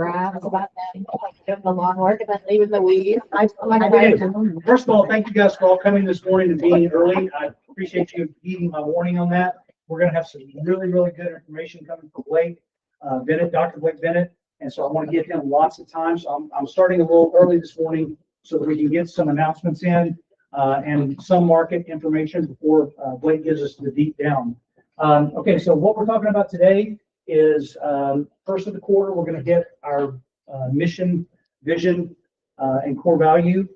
about that, like doing the lawn work and then leaving the weeds. First of all, thank you guys for all coming this morning and being early. I appreciate you heeding my warning on that. We're going to have some really, really good information coming from Blake Bennett, Dr. Blake Bennett. And so I want to give him lots of time. So I'm starting a little early this morning so that we can get some announcements in and some market information before Blake gives us the deep down. Okay, so what we're talking about today is first of the quarter, we're going to hit our mission, vision, and core value.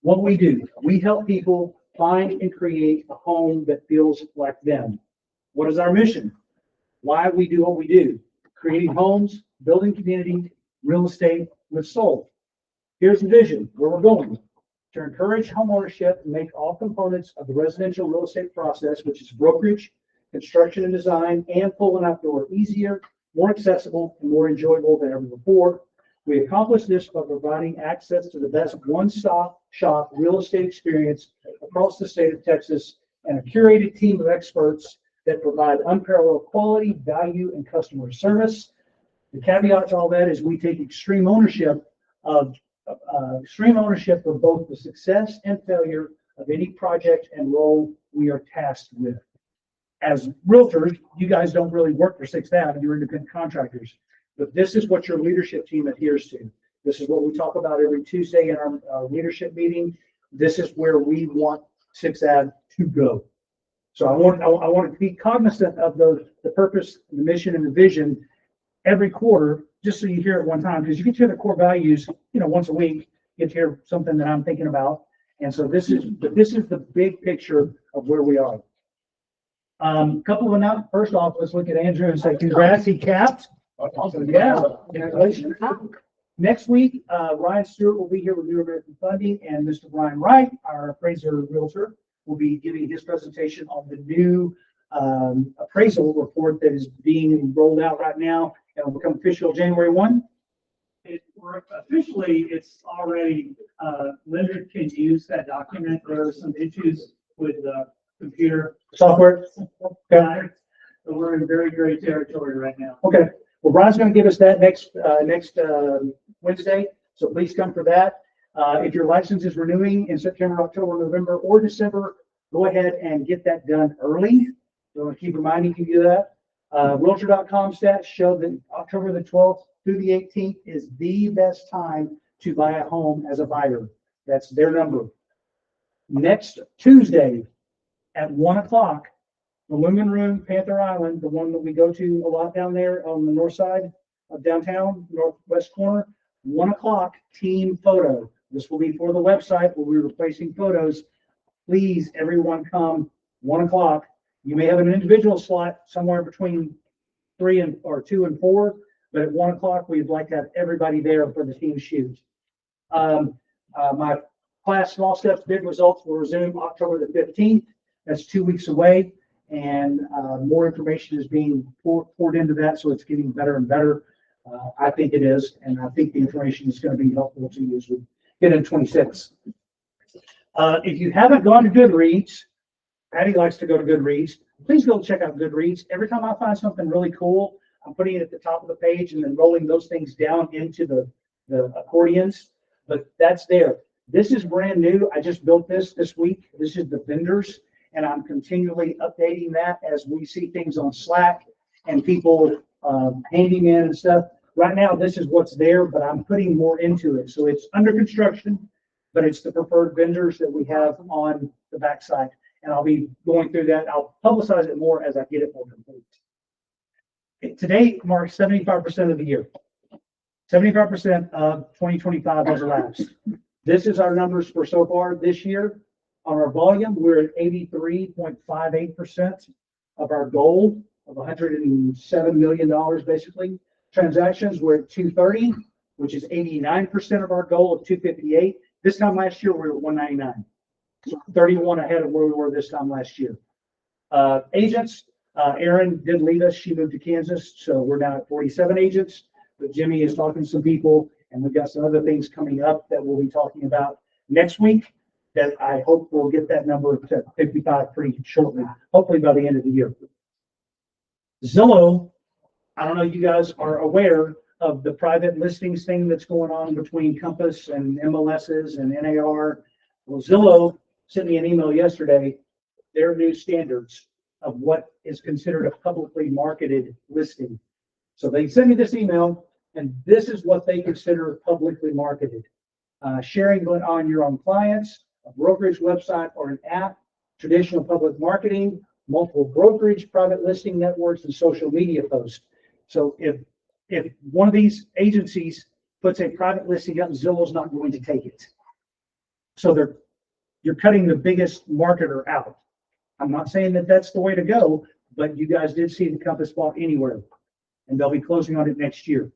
What we do, we help people find and create a home that feels like them. What is our mission? Why we do what we do? Creating homes, building community, real estate with soul. Here's the vision, where we're going. To encourage homeownership and make all components of the residential real estate process, which is brokerage, construction and design, and full and outdoor, easier, more accessible, and more enjoyable than ever before. We accomplish this by providing access to the best one-stop shop real estate experience across the state of Texas and a curated team of experts that provide unparalleled quality, value, and customer service. The caveat to all that is we take extreme ownership of both the success and failure of any project and role we are tasked with. As realtors, you guys don't really work for 6th Ave, you're independent contractors. But this is what your leadership team adheres to. This is what we talk about every Tuesday in our leadership meeting. This is where we want 6th Ave to go. So I want to be cognizant of the purpose, the mission, and the vision every quarter, just so you hear it one time, because you get to hear the core values, once a week. You get to hear something that I'm thinking about, and so this is the big picture of where we are. Couple of announcements. First off, let's look at Andrew and say congrats, he capped. Awesome. Yeah, congratulations. Next week, Ryan Stewart will be here with New American Funding, and Mr. Brian Wright, our appraiser realtor, will be giving his presentation on the new appraisal report that is being rolled out right now and will become official January 1. Officially, it's already, lenders can use that document. There are some issues with the computer software. Okay. So we're in very great territory right now. Okay. Well, Brian's going to give us that next Wednesday, so please come for that. If your license is renewing in September, October, November, or December, go ahead and get that done early. So I'll keep reminding you that. Realtor.com stats show that October the 12th through the 18th is the best time to buy a home as a buyer. That's their number. Next Tuesday at 1 o'clock, the Lumen Room, Panther Island, the one that we go to a lot down there on the north side of downtown, northwest corner, 1 o'clock, team photo. This will be for the website where we're replacing photos. Please, everyone come 1 o'clock. You may have an individual slot somewhere between 2 and 4, but at 1 o'clock, we'd like to have everybody there for the team shoot. My class, Small Steps, Big Results, will resume October the 15th. That's 2 weeks away, and more information is being poured into that, so it's getting better and better. I think it is, and I think the information is going to be helpful to you as we get into 26. If you haven't gone to Goodreads, Patty likes to go to Goodreads. Please go check out Goodreads. Every time I find something really cool, I'm putting it at the top of the page and then rolling those things down into the accordions. But that's there. This is brand new. I just built this week. This is the vendors, and I'm continually updating that as we see things on Slack and people handing in and stuff. Right now, this is what's there, but I'm putting more into it. So it's under construction, but it's the preferred vendors that we have on the backside. And I'll be going through that. I'll publicize it more as I get it more complete. Today marks 75% of the year. 75% of 2025 has elapsed. This is our numbers for so far this year. On our volume, we're at 83.58% of our goal of $107 million, basically. Transactions, we're at 230, which is 89% of our goal of 258. This time last year, we were at 199. So 31 ahead of where we were this time last year. Agents, Erin did leave us. She moved to Kansas, so we're now at 47 agents. But Jimmy is talking to some people, and we've got some other things coming up that we'll be talking about next week that I hope we'll get that number to 55 pretty shortly, hopefully by the end of the year. Zillow, I don't know if you guys are aware of the private listings thing that's going on between Compass and MLSs and NAR. Well, Zillow sent me an email yesterday, their new standards of what is considered a publicly marketed listing. So they sent me this email, and this is what they consider publicly marketed. Sharing on your own clients, a brokerage website or an app, traditional public marketing, multiple brokerage, private listing networks, and social media posts. So if one of these agencies puts a private listing up, Zillow's not going to take it. So you're cutting the biggest marketer out. I'm not saying that that's the way to go, but you guys did see the Compass bought Anywhere, and they'll be closing on it next year.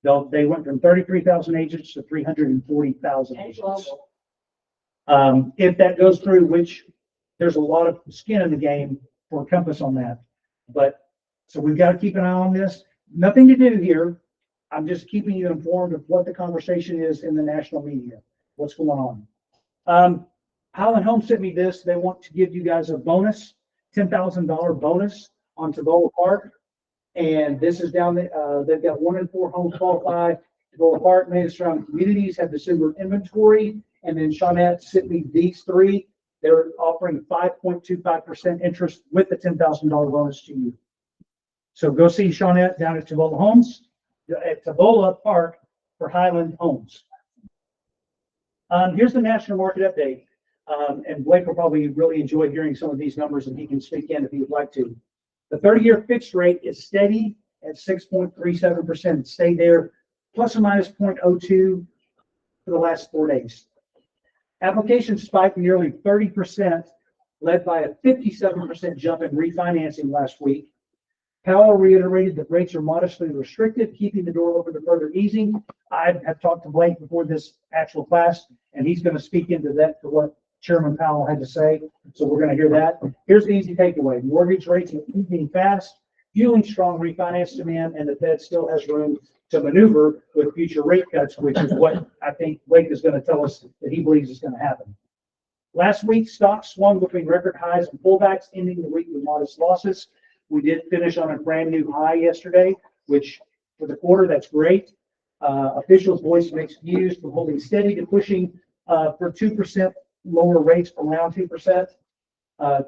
They went from 33,000 agents to 340,000 agents. If that goes through, which there's a lot of skin in the game for Compass on that. But so we've got to keep an eye on this. Nothing to do here. I'm just keeping you informed of what the conversation is in the national media, what's going on. Highland Home sent me this. They want to give you guys a bonus, $10,000 bonus on Tavola Park. And this is down there. They've got 1 in 4 homes qualify. Tavola Park, Main surrounding communities have the similar inventory. And then Shawnette sent me these 3. They're offering 5.25% interest with the $10,000 bonus to you. So go see Shawnette down at Tavola Homes, at Tavola Park for Highland Homes. Here's the national market update. And Blake will probably really enjoy hearing some of these numbers, and he can speak in if he would like to. The 30-year fixed rate is steady at 6.37%. It stayed there, plus or minus 0.02 for the last 4 days. Applications spiked nearly 30%, led by a 57% jump in refinancing last week. Powell reiterated that rates are modestly restrictive, keeping the door open to further easing. I have talked to Blake before this actual class, and he's going to speak into that, to what Chairman Powell had to say. So we're going to hear that. Here's the easy takeaway. Mortgage rates are easing fast, fueling strong refinance demand, and the Fed still has room to maneuver with future rate cuts, which is what I think Blake is going to tell us that he believes is going to happen. Last week, stocks swung between record highs and pullbacks, ending the week with modest losses. We did finish on a brand new high yesterday, which for the quarter, that's great. Officials voiced mixed views from holding steady to pushing for 2% lower rates from around 2%.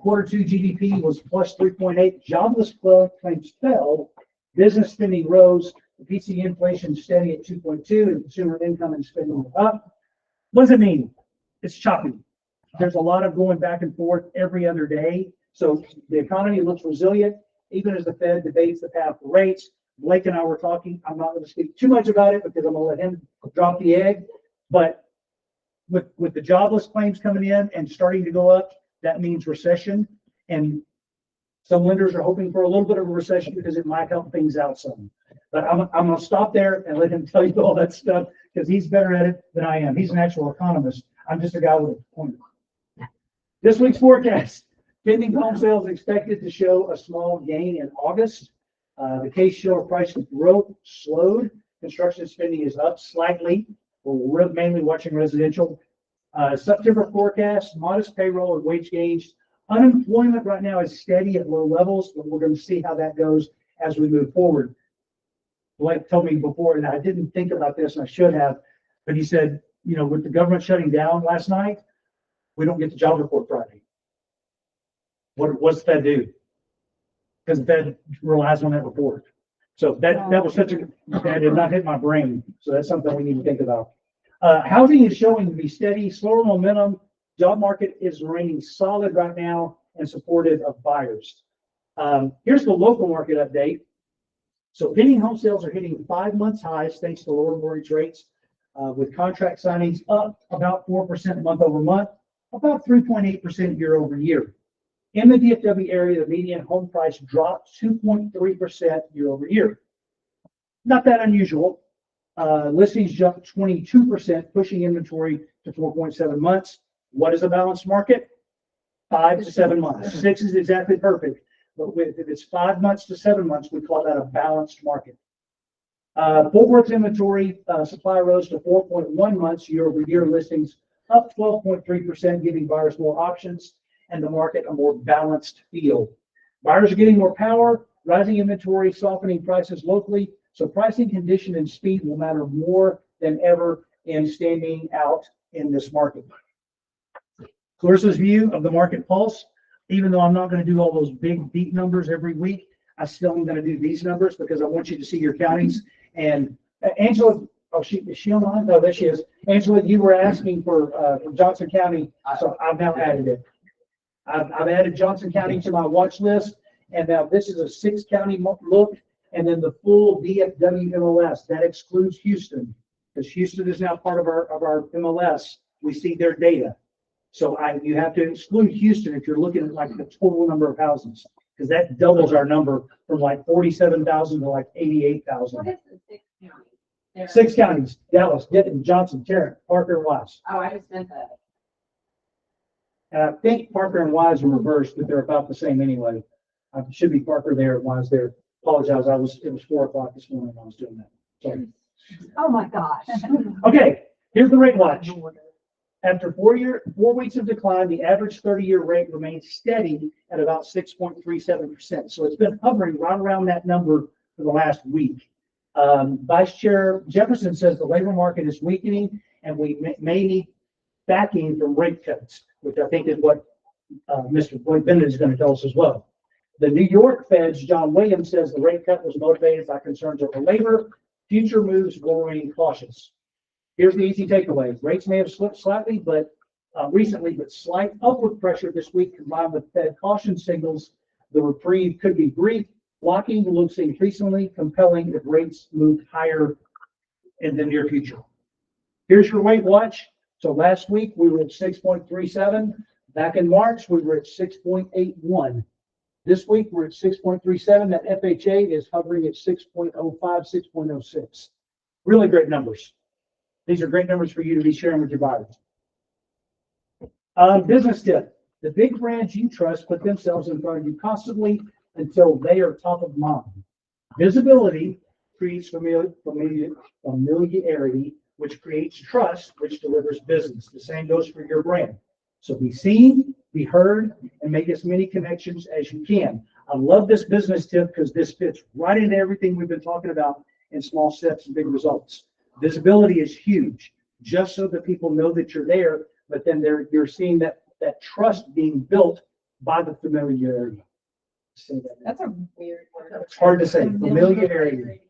Quarter 2 GDP was plus 3.8. Jobless claims fell. Business spending rose. The PCE inflation steady at 2.2, and consumer income and spending up. What does it mean? It's choppy. There's a lot of going back and forth every other day. So the economy looks resilient, even as the Fed debates the path for rates. Blake and I were talking. I'm not going to speak too much about it because I'm going to let him drop the egg. But with the jobless claims coming in and starting to go up, that means recession. And some lenders are hoping for a little bit of a recession because it might help things out some. But I'm going to stop there and let him tell you all that stuff because he's better at it than I am. He's an actual economist. I'm just a guy with a point. This week's forecast. Pending home sales expected to show a small gain in August. The case-shiller price growth slowed. Construction spending is up slightly. We're mainly watching residential. September forecast, modest payroll and wage gains. Unemployment right now is steady at low levels, but we're going to see how that goes as we move forward. Blake told me before, and I didn't think about this, and I should have, but he said, you know, with the government shutting down last night, we don't get the job report Friday. What's the Fed do? Because the Fed relies on that report. So that was such a, that did not hit my brain. So that's something we need to think about. Housing is showing to be steady, slower momentum. Job market is remaining solid right now and supportive of buyers. Here's the local market update. So pending home sales are hitting 5 months highs thanks to lower mortgage rates, with contract signings up about 4% month over month, about 3.8% year over year. In the DFW area, the median home price dropped 2.3% year over year. Not that unusual. Listings jumped 22%, pushing inventory to 4.7 months. What is a balanced market? 5 to 7 months. 6 is exactly perfect. But if it's 5 months to 7 months, we call that a balanced market. Fort Worth's inventory supply rose to 4.1 months year over year. Listings up 12.3%, giving buyers more options and the market a more balanced feel. Buyers are getting more power, rising inventory, softening prices locally. So pricing, condition, and speed will matter more than ever in standing out in this market. Clarissa's view of the market pulse, even though I'm not going to do all those big, deep numbers every week, I still am going to do these numbers because I want you to see your counties. And Angela, oh, is she online? No, there she is. Angela, you were asking for Johnson County, so I've now added it. I've added Johnson County to my watch list, and now this is a 6-county look, and then the full DFW MLS. That excludes Houston, because Houston is now part of our MLS. We see their data. So you have to exclude Houston if you're looking at like the total number of houses, because that doubles our number from like 47,000 to like 88,000. What is the 6 counties? 6 counties: Dallas, Denton, Johnson, Tarrant, Parker, and Wise. Oh, I just meant that. And I think Parker and Wise are reversed, but they're about the same anyway. It should be Parker there, Wise there. Apologize, it was 4 o'clock this morning when I was doing that. Sorry. Oh, my gosh. Okay, here's the rate watch. After 4 weeks of decline, the average 30-year rate remains steady at about 6.37%. So it's been hovering right around that number for the last week. Vice Chair Jefferson says the labor market is weakening and we may need backing from rate cuts, which I think is what Mr. Bennett is going to tell us as well. The New York Fed's John Williams says the rate cut was motivated by concerns over labor. Future moves will remain cautious. Here's the easy takeaway. Rates may have slipped slightly, but recently, but slight upward pressure this week combined with Fed caution signals. The reprieve could be brief. Locking looks increasingly compelling if rates move higher in the near future. Here's your rate watch. So last week we were at 6.37. Back in March, we were at 6.81. This week we're at 6.37. That FHA is hovering at 6.05, 6.06. Really great numbers. These are great numbers for you to be sharing with your buyers. Business tip. The big brands you trust put themselves in front of you constantly until they are top of mind. Visibility creates familiarity, which creates trust, which delivers business. The same goes for your brand. So be seen, be heard, and make as many connections as you can. I love this business tip because this fits right into everything we've been talking about in small steps and big results. Visibility is huge, just so that people know that you're there, but then you're seeing that trust being built by the familiarity. That's a weird word. It's hard to say, familiarity.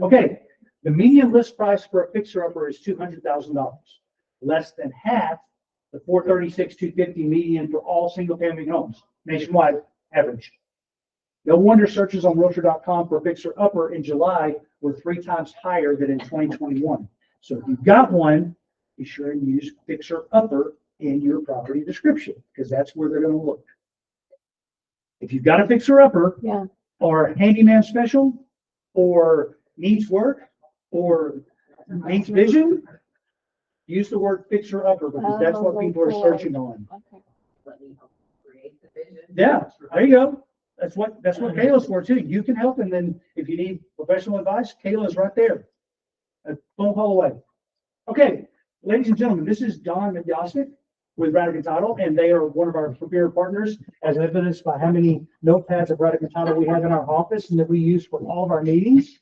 Okay, the median list price for a fixer-upper is $200,000, less than half the $436,250 median for all single-family homes, nationwide average. No wonder searches on Realtor.com for fixer-upper in July were 3 times higher than in 2021. So if you've got one, be sure and use fixer-upper in your property description, because that's where they're going to look. If you've got a fixer-upper, Yeah. or handyman special, or needs work, or needs vision, use the word fixer-upper, because that's what people are searching on. Okay. Let me help create the vision. Yeah, there you go. That's what Kayla's for too. You can help, and then if you need professional advice, Kayla's right there, a phone call away. Okay, ladies and gentlemen, this is Don Medjosnik with Radican Title, and they are one of our premier partners, as evidenced by how many notepads of Radican Title we have in our office and that we use for all of our meetings.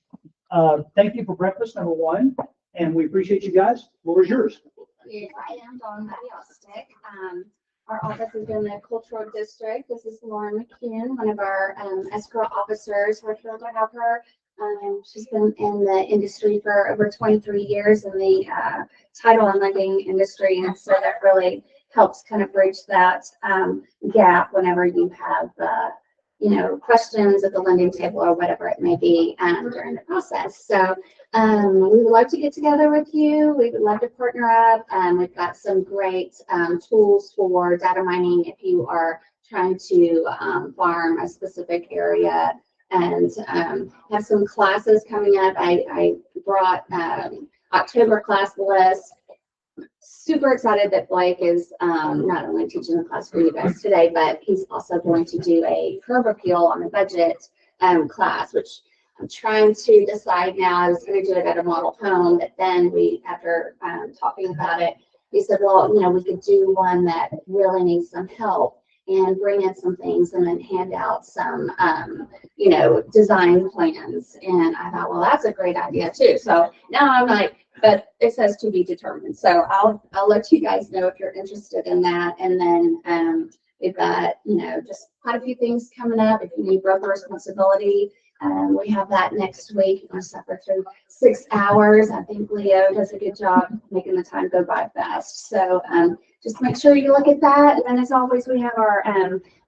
Thank you for breakfast, number one, and we appreciate you guys. The floor is yours. Yes, I am Dawn Medjosnik. Our office is in the Cultural District. This is Lauren McKeon, one of our escrow officers. We're thrilled to have her. She's been in the industry for over 23 years in the title and lending industry, and so that really helps kind of bridge that gap whenever you have questions at the lending table or whatever it may be during the process. So we would love to get together with you. We would love to partner up. We've got some great tools for data mining if you are trying to farm a specific area, and have some classes coming up. I brought October class list. Super excited that Blake is not only teaching the class for you guys today, but he's also going to do a curb appeal on the budget class, which I'm trying to decide now. I was going to do it at a model home, but then after talking about it, we said, well, we could do one that really needs some help. and bring in some things and then hand out some, you know, design plans. And I thought, well, that's a great idea too. So now I'm like, but it says to be determined. So I'll let you guys know if you're interested in that. And then we've got, you know, just quite a few things coming up. If you need broker responsibility, we have that next week. You're going to suffer through 6 hours. I think Leo does a good job making the time go by fast. So just make sure you look at that. And then as always, we have our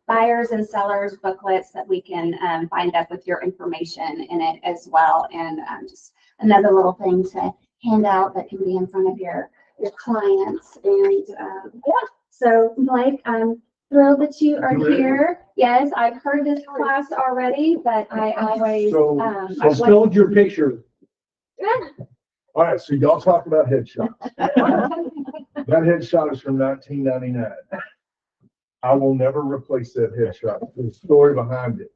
buyers and sellers booklets that we can bind up with your information in it as well. And just another little thing to hand out that can be in front of your clients. And yeah, so Mike, I'm thrilled that you are here. Yes, I've heard this class already, but I always I spelled your picture. All right, so y'all talk about headshots. That headshot is from 1999. I will never replace that headshot. There's a story behind it.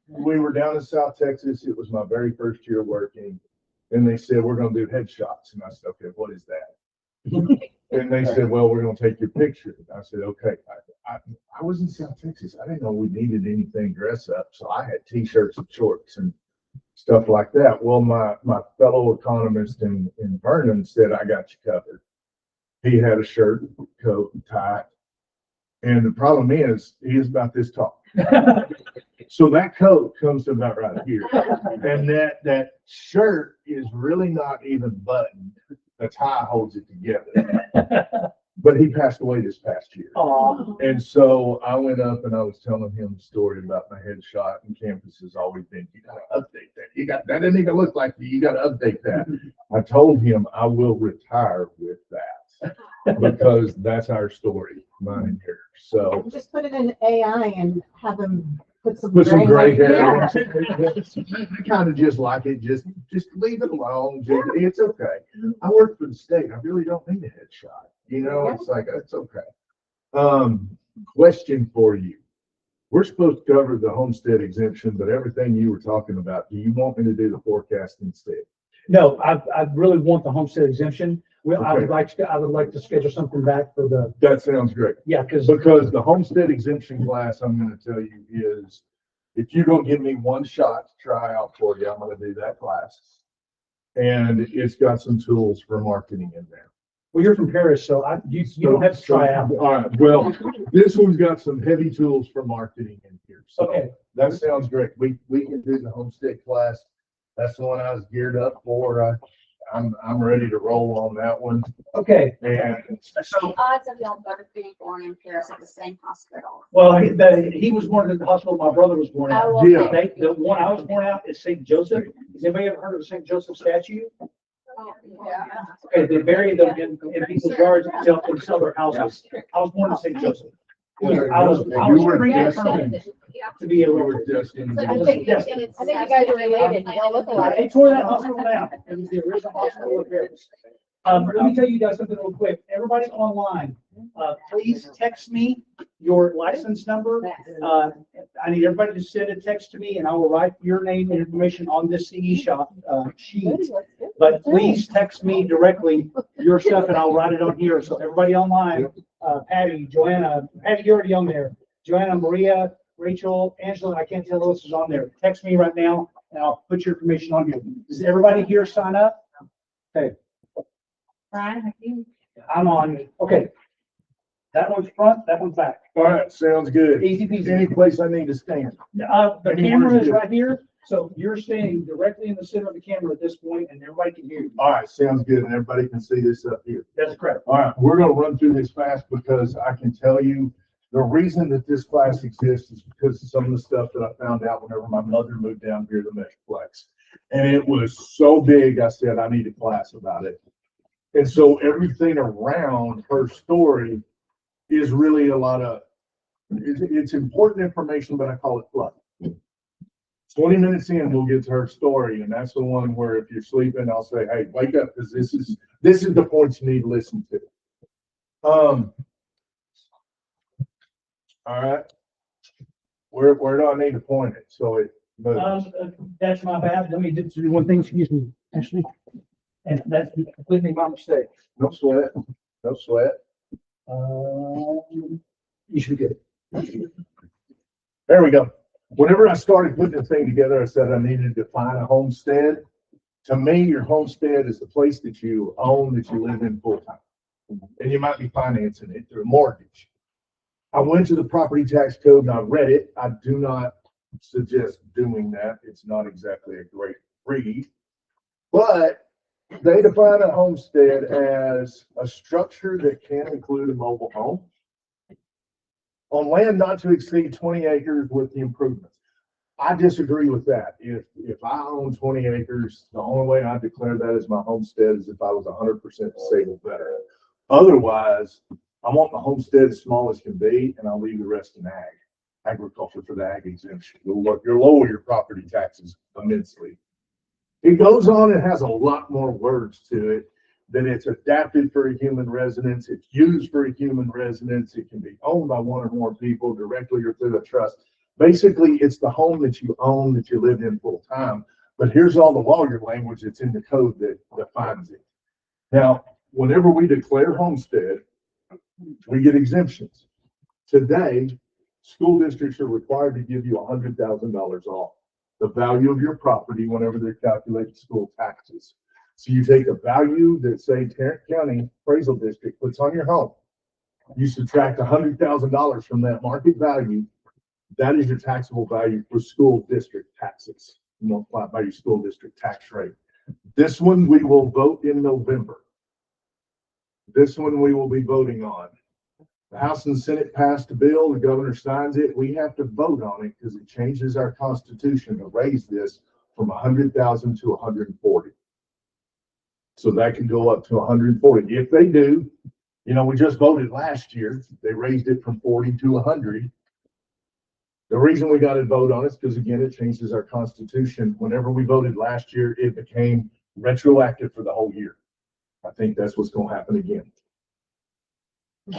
We were down in South Texas. It was my very first year working. And they said, we're going to do headshots. And I said, okay, what is that? And they said, well, we're going to take your picture. I said, okay. I was in South Texas. I didn't know we needed anything dress up. So I had t-shirts and shorts and stuff like that. Well, my fellow economist in Vernon said, I got you covered. He had a shirt, coat, and tie. And the problem is, he is about this tall. So that coat comes to about right here. And that shirt is really not even buttoned. The tie holds it together. But he passed away this past year. Aww. And so I went up and I was telling him a story about my headshot, and campus has always been, you got to update that. That didn't even look like you. You got to update that. I told him I will retire with that because that's our story, mine and hers. So Just put it in AI and have them put some gray hair. Yeah. I kind of just like it. Just leave it alone. It's okay. I work for the state. I really don't need a headshot. You know, it's like, it's okay. Question for you. We're supposed to cover the homestead exemption, but everything you were talking about, do you want me to do the forecast instead? No, I really want the homestead exemption. Well, I Okay. would like to schedule something back for the, That sounds great. yeah, because Because the homestead exemption class, I'm going to tell you is, if you're going to give me one shot to try out for you, I'm going to do that class. And it's got some tools for marketing in there. well, you're from Paris, so you don't have to try out. All right, well, this one's got some heavy tools for marketing in here. So Okay. that sounds great. We can do the homestead class. That's the one I was geared up for. I'm ready to roll on that one. Okay. And so, Odds of y'all both being born in Paris at the same hospital. Well, he was born in the hospital my brother was born out. Oh, well, Yeah. The one I was born out is St. Joseph. Has anybody ever heard of the St. Joseph statue? Yeah. Okay, they bury them in people's yards and sell their houses. I was born in St. Joseph. I was You were pre-determined to be able we to. were just in. I think you guys are related. Y'all look alike. They tore that hospital down. It was the original hospital of Paris. Let me tell you guys something real quick. Everybody online, please text me your license number. I need everybody to send a text to me and I will write your name and information on this CE shop sheet. But please text me directly your stuff and I'll write it on here. So everybody online, Patty, Joanna, Patty, you're already on there. Joanna, Maria, Rachel, Angela, I can't tell who else is on there. Text me right now and I'll put your information on here. Does everybody here sign up? Okay. Brian, I'm on. Okay. That one's front, that one's back. All right, sounds good. Easy peasy. Any place I need to stand? The camera is right here, so you're standing directly in the center of the camera at this point, and everybody can hear you. All right, sounds good. And everybody can see this up here. That's correct. All right, we're going to run through this fast because I can tell you the reason that this class exists is because of some of the stuff that I found out whenever my mother moved down here to the Metroplex. And it was so big, I said, I need a class about it. And so everything around her story is really a lot of, it's important information, but I call it fluff. 20 minutes in, we'll get to her story. And that's the one where if you're sleeping, I'll say, hey, wake up, because this is the points you need to listen to. All right. Where do I need to point it? So it moves. That's my bad. Let me just do one thing, excuse me, Ashley. And that's completely my mistake. No sweat. No sweat. You should be good. There we go. Whenever I started putting the thing together, I said I needed to define a homestead. To me, your homestead is the place that you own, that you live in full time. And you might be financing it through a mortgage. I went to the property tax code and I read it. I do not suggest doing that. It's not exactly a great read. But they define a homestead as a structure that can include a mobile home on land not to exceed 20 acres with the improvements. I disagree with that. If I own 20 acres, the only way I declare that as my homestead is if I was 100% disabled veteran. Otherwise, I want the homestead as small as can be, and I'll leave the rest in agriculture for the ag exemption. You'll lower your property taxes immensely. It goes on and has a lot more words to it. That it's adapted for a human residence, it's used for a human residence, it can be owned by one or more people directly or through a trust. Basically, it's the home that you own, that you live in full time. But here's all the lawyer language that's in the code that defines it. Now, whenever we declare homestead, we get exemptions. Today, school districts are required to give you $100,000 off the value of your property whenever they're calculating school taxes. So you take a value that, say, Tarrant County Appraisal District puts on your home. You subtract $100,000 from that market value. That is your taxable value for school district taxes, multiplied by your school district tax rate. This one we will vote in November. This one we will be voting on. The House and the Senate passed a bill. The governor signs it. We have to vote on it because it changes our constitution to raise this from 100,000 to 140. So that can go up to 140. If they do, we just voted last year. They raised it from 40 to 100. The reason we got to vote on it is because, again, it changes our constitution. Whenever we voted last year, it became retroactive for the whole year. I think that's what's going to happen again.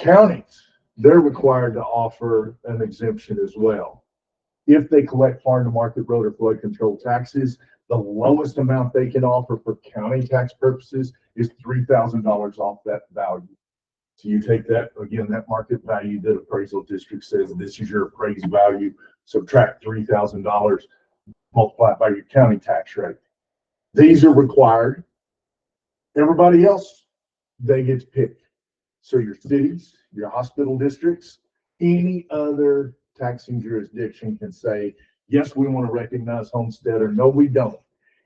Counties, they're required to offer an exemption as well. If they collect farm to market road or flood control taxes, the lowest amount they can offer for county tax purposes is $3,000 off that value. So you take that, again, that market value that appraisal district says this is your appraised value, subtract $3,000, multiply it by your county tax rate. These are required. Everybody else, they get to pick. So your cities, your hospital districts, any other taxing jurisdiction can say, yes, we want to recognize homestead, or no, we don't.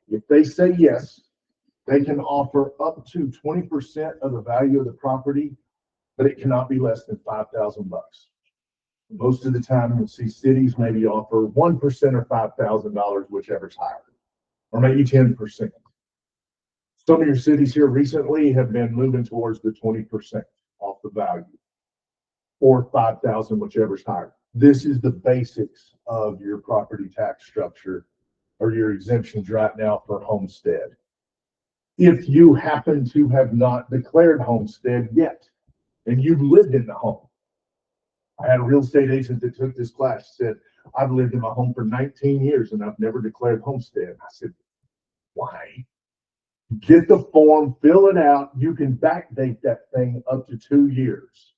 If they say yes, they can offer up to 20% of the value of the property, but it cannot be less than $5,000. Most of the time, you'll see cities maybe offer 1% or $5,000, whichever's higher, or maybe 10%. Some of your cities here recently have been moving towards the 20% off the value, or 5,000, whichever's higher. This is the basics of your property tax structure or your exemptions right now for homestead. If you happen to have not declared homestead yet, and you've lived in the home. I had a real estate agent that took this class, said, I've lived in my home for 19 years and I've never declared homestead. I said, why? Get the form, fill it out. You can backdate that thing up to 2 years.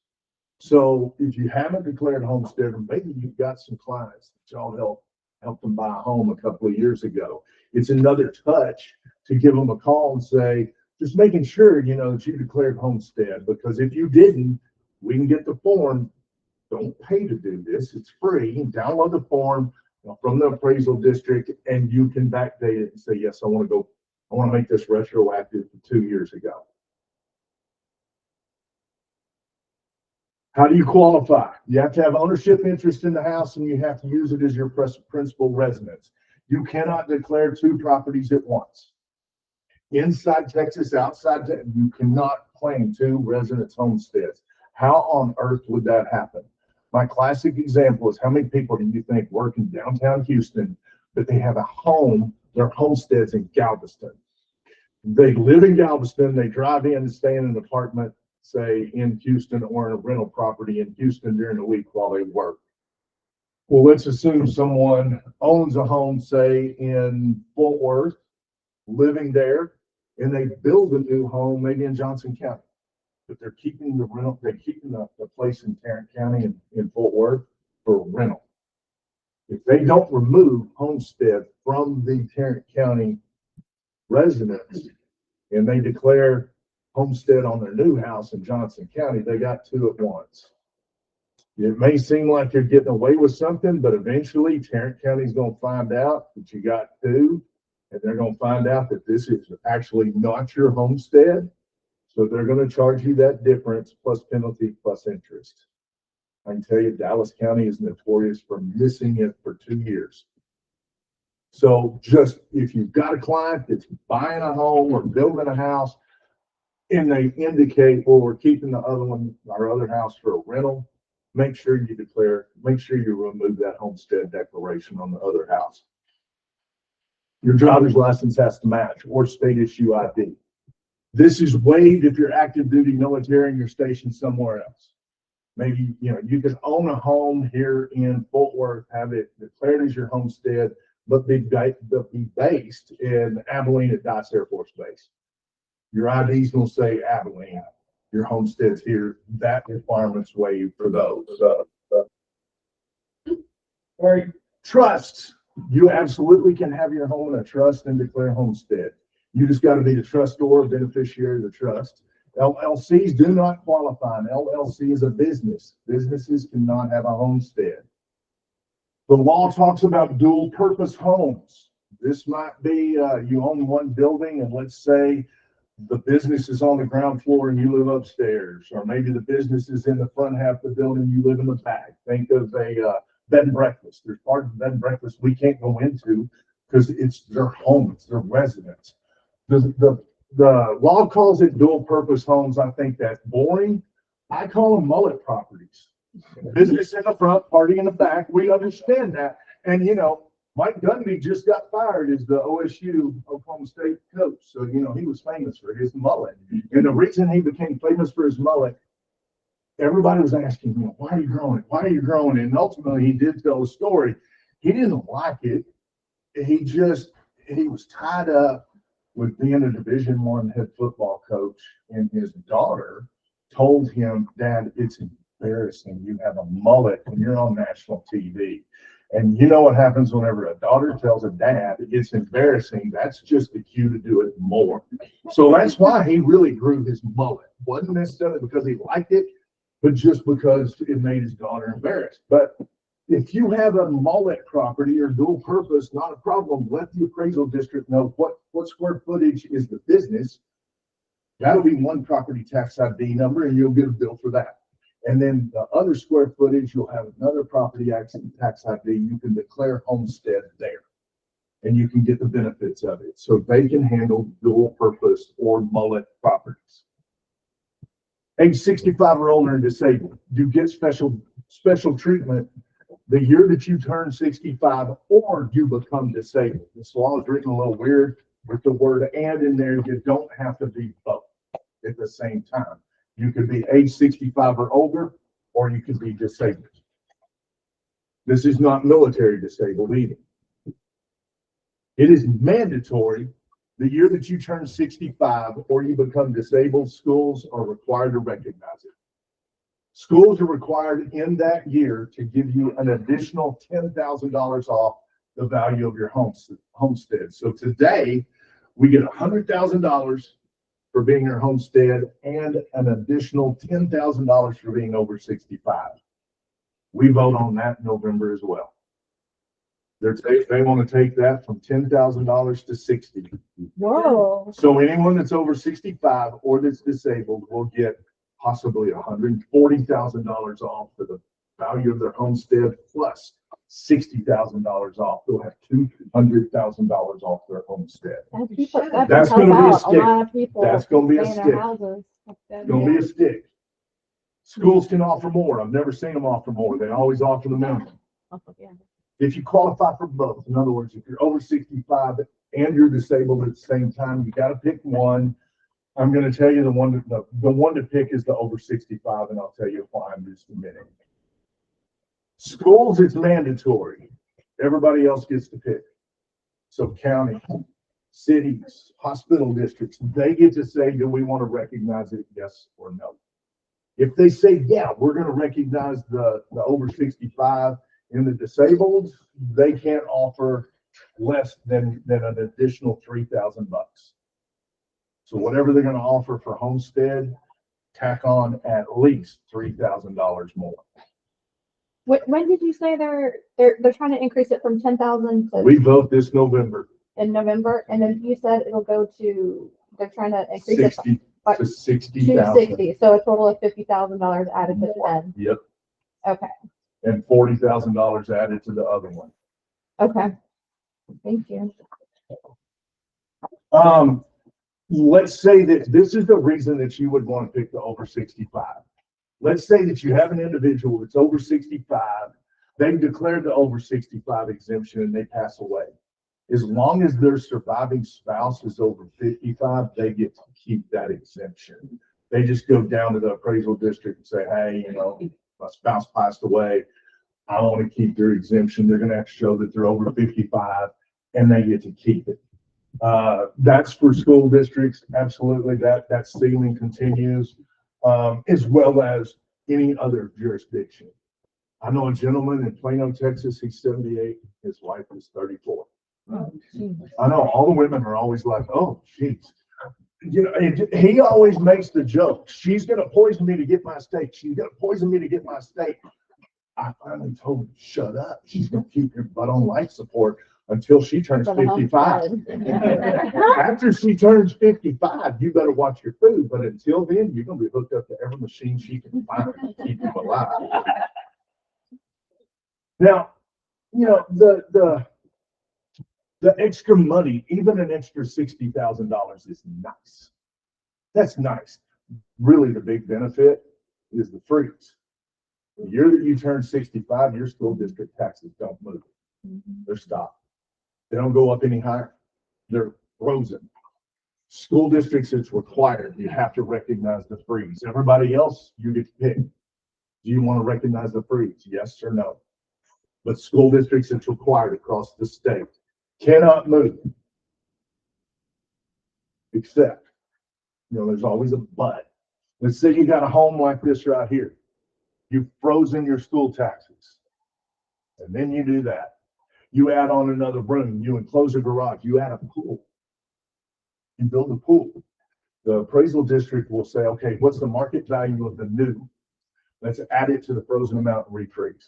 So if you haven't declared homestead, or maybe you've got some clients that y'all helped them buy a home a couple of years ago, it's another touch to give them a call and say, just making sure, that you declared homestead, because if you didn't, we can get the form. Don't pay to do this. It's free. You can download the form from the appraisal district and you can backdate it and say, yes, I want to make this retroactive to 2 years ago. How do you qualify? You have to have ownership interest in the house and you have to use it as your principal residence. You cannot declare 2 properties at once. Inside Texas, outside Texas, you cannot claim 2 residence homesteads. How on earth would that happen? My classic example is, how many people do you think work in downtown Houston, but they have a home, their homesteads in Galveston? They live in Galveston, they drive in and stay in an apartment, say in Houston, or in a rental property in Houston during the week while they work. Well, let's assume someone owns a home, say in Fort Worth, living there, and they build a new home maybe in Johnson County. but they're keeping the rental, they're keeping the place in Tarrant County in Fort Worth for rental. If they don't remove Homestead from the Tarrant County residents and they declare Homestead on their new house in Johnson County, they got two at once. It may seem like you're getting away with something, but eventually Tarrant County's going to find out that you got two, and they're going to find out that this is actually not your homestead. So they're going to charge you that difference plus penalty plus interest. I can tell you Dallas County is notorious for missing it for 2 years. So just if you've got a client that's buying a home or building a house and they indicate, well, we're keeping the other one, our other house for a rental, make sure you declare, make sure you remove that homestead declaration on the other house. Your driver's license has to match or state issue ID. This is waived if you're active duty military and you're stationed somewhere else. Maybe, you know, you can own a home here in Fort Worth, have it declared as your homestead, but be based in Abilene at Dice Air Force Base. Your ID is going to say Abilene. Your homestead's here. That requirement's waived for those. Or trusts. You absolutely can have your home in a trust and declare homestead. You just got to be the trustor or beneficiary of the trust. LLCs do not qualify. An LLC is a business. Businesses cannot have a homestead. The law talks about dual purpose homes. This might be you own one building and let's say the business is on the ground floor and you live upstairs, or maybe the business is in the front half of the building, you live in the back. Think of a bed and breakfast. There's part of the bed and breakfast we can't go into because it's their home, it's their residence. The law calls it dual purpose homes. I think that's boring. I call them mullet properties. Business in the front, party in the back. We understand that. And, you know, Mike Gundy just got fired as the OSU Oklahoma State coach. So, you know, he was famous for his mullet. And the reason he became famous for his mullet, everybody was asking, you know, why are you growing it? Why are you growing it? And ultimately, he did tell a story. He didn't like it. He was tied up with being a Division I head football coach, and his daughter told him, Dad, it's embarrassing. You have a mullet when you're on national TV. And you know what happens whenever a daughter tells a dad it's embarrassing? That's just the cue to do it more. So that's why he really grew his mullet. Wasn't necessarily because he liked it, but just because it made his daughter embarrassed. But if you have a mullet property or dual purpose, not a problem. Let the appraisal district know what square footage is the business. That'll be one property tax ID number, and you'll get a bill for that. And then the other square footage, you'll have another property tax ID. You can declare homestead there, and you can get the benefits of it. So they can handle dual purpose or mullet properties. Age 65 or older and disabled, you get special treatment the year that you turn 65 or you become disabled. This law is written a little weird with the word "and" in there. You don't have to be both at the same time. You could be age 65 or older, or you could be disabled. This is not military disabled either. It is mandatory the year that you turn 65 or you become disabled, schools are required to recognize it. Schools are required in that year to give you an additional $10,000 off the value of your homestead. So today we get $100,000 for being your homestead and an additional $10,000 for being over 65. We vote on that in November as well. They want to take that from $10,000 to $60,000. Whoa. So anyone that's over 65 or that's disabled will get possibly $140,000 off for the value of their homestead plus $60,000 off. They'll have $200,000 off their homestead. That's help gonna be a out stick. lot of people That's gonna be a stay in their stick. houses. It's gonna be a stick. Schools can offer more. I've never seen them offer more. They always offer the minimum. Yeah. If you qualify for both, in other words, if you're over 65 and you're disabled at the same time, you got to pick one. I'm going to tell you the one to pick is the over 65, and I'll tell you why in just a minute. Schools, it's mandatory. Everybody else gets to pick. So county, cities, hospital districts, they get to say, do we want to recognize it, yes or no? If they say, yeah, we're gonna recognize the over 65 and the disabled, they can't offer less than an additional $3,000. So whatever they're gonna offer for Homestead, tack on at least $3,000 more. When did you say they're trying to increase it from 10,000 We to vote this November, in November? And then you said it'll go to, they're trying to increase it 60 by to 60,000. 260, so a total of $50,000 added to the end. Yep, Okay, and $40,000 added to the other one. okay. Thank you. Let's say that this is the reason that you would want to pick the over 65. Let's say that you have an individual that's over 65, they've declared the over 65 exemption and they pass away. As long as their surviving spouse is over 55, they get to keep that exemption. They just go down to the appraisal district and say, hey, you know, my spouse passed away. I want to keep their exemption. They're going to have to show that they're over 55 and they get to keep it. That's for school districts. Absolutely. That ceiling continues, as well as any other jurisdiction. I know a gentleman in Plano, Texas. He's 78. His wife is 34. I know all the women are always like, oh, geez. You know, he always makes the joke. She's going to poison me to get my steak. She's going to poison me to get my steak. I finally told her, shut up. She's going to keep your butt on life support until she turns 55. After she turns 55, you better watch your food. But until then, you're going to be hooked up to every machine she can find to keep you alive. Now, you know, the extra money, even an extra $60,000 is nice. That's nice. Really, the big benefit is the freeze. The year that you turn 65, your school district taxes don't move. They're stopped. They don't go up any higher. They're frozen. School districts, it's required. You have to recognize the freeze. Everybody else, you get to pick. Do you want to recognize the freeze? Yes or no? But school districts, it's required across the state. Cannot move. Except, you know, there's always a but. Let's say you got a home like this right here. You've frozen your school taxes. And then you do that. You add on another room, you enclose a garage, you add a pool. You build a pool. The appraisal district will say, okay, what's the market value of the new? Let's add it to the frozen amount and refreeze.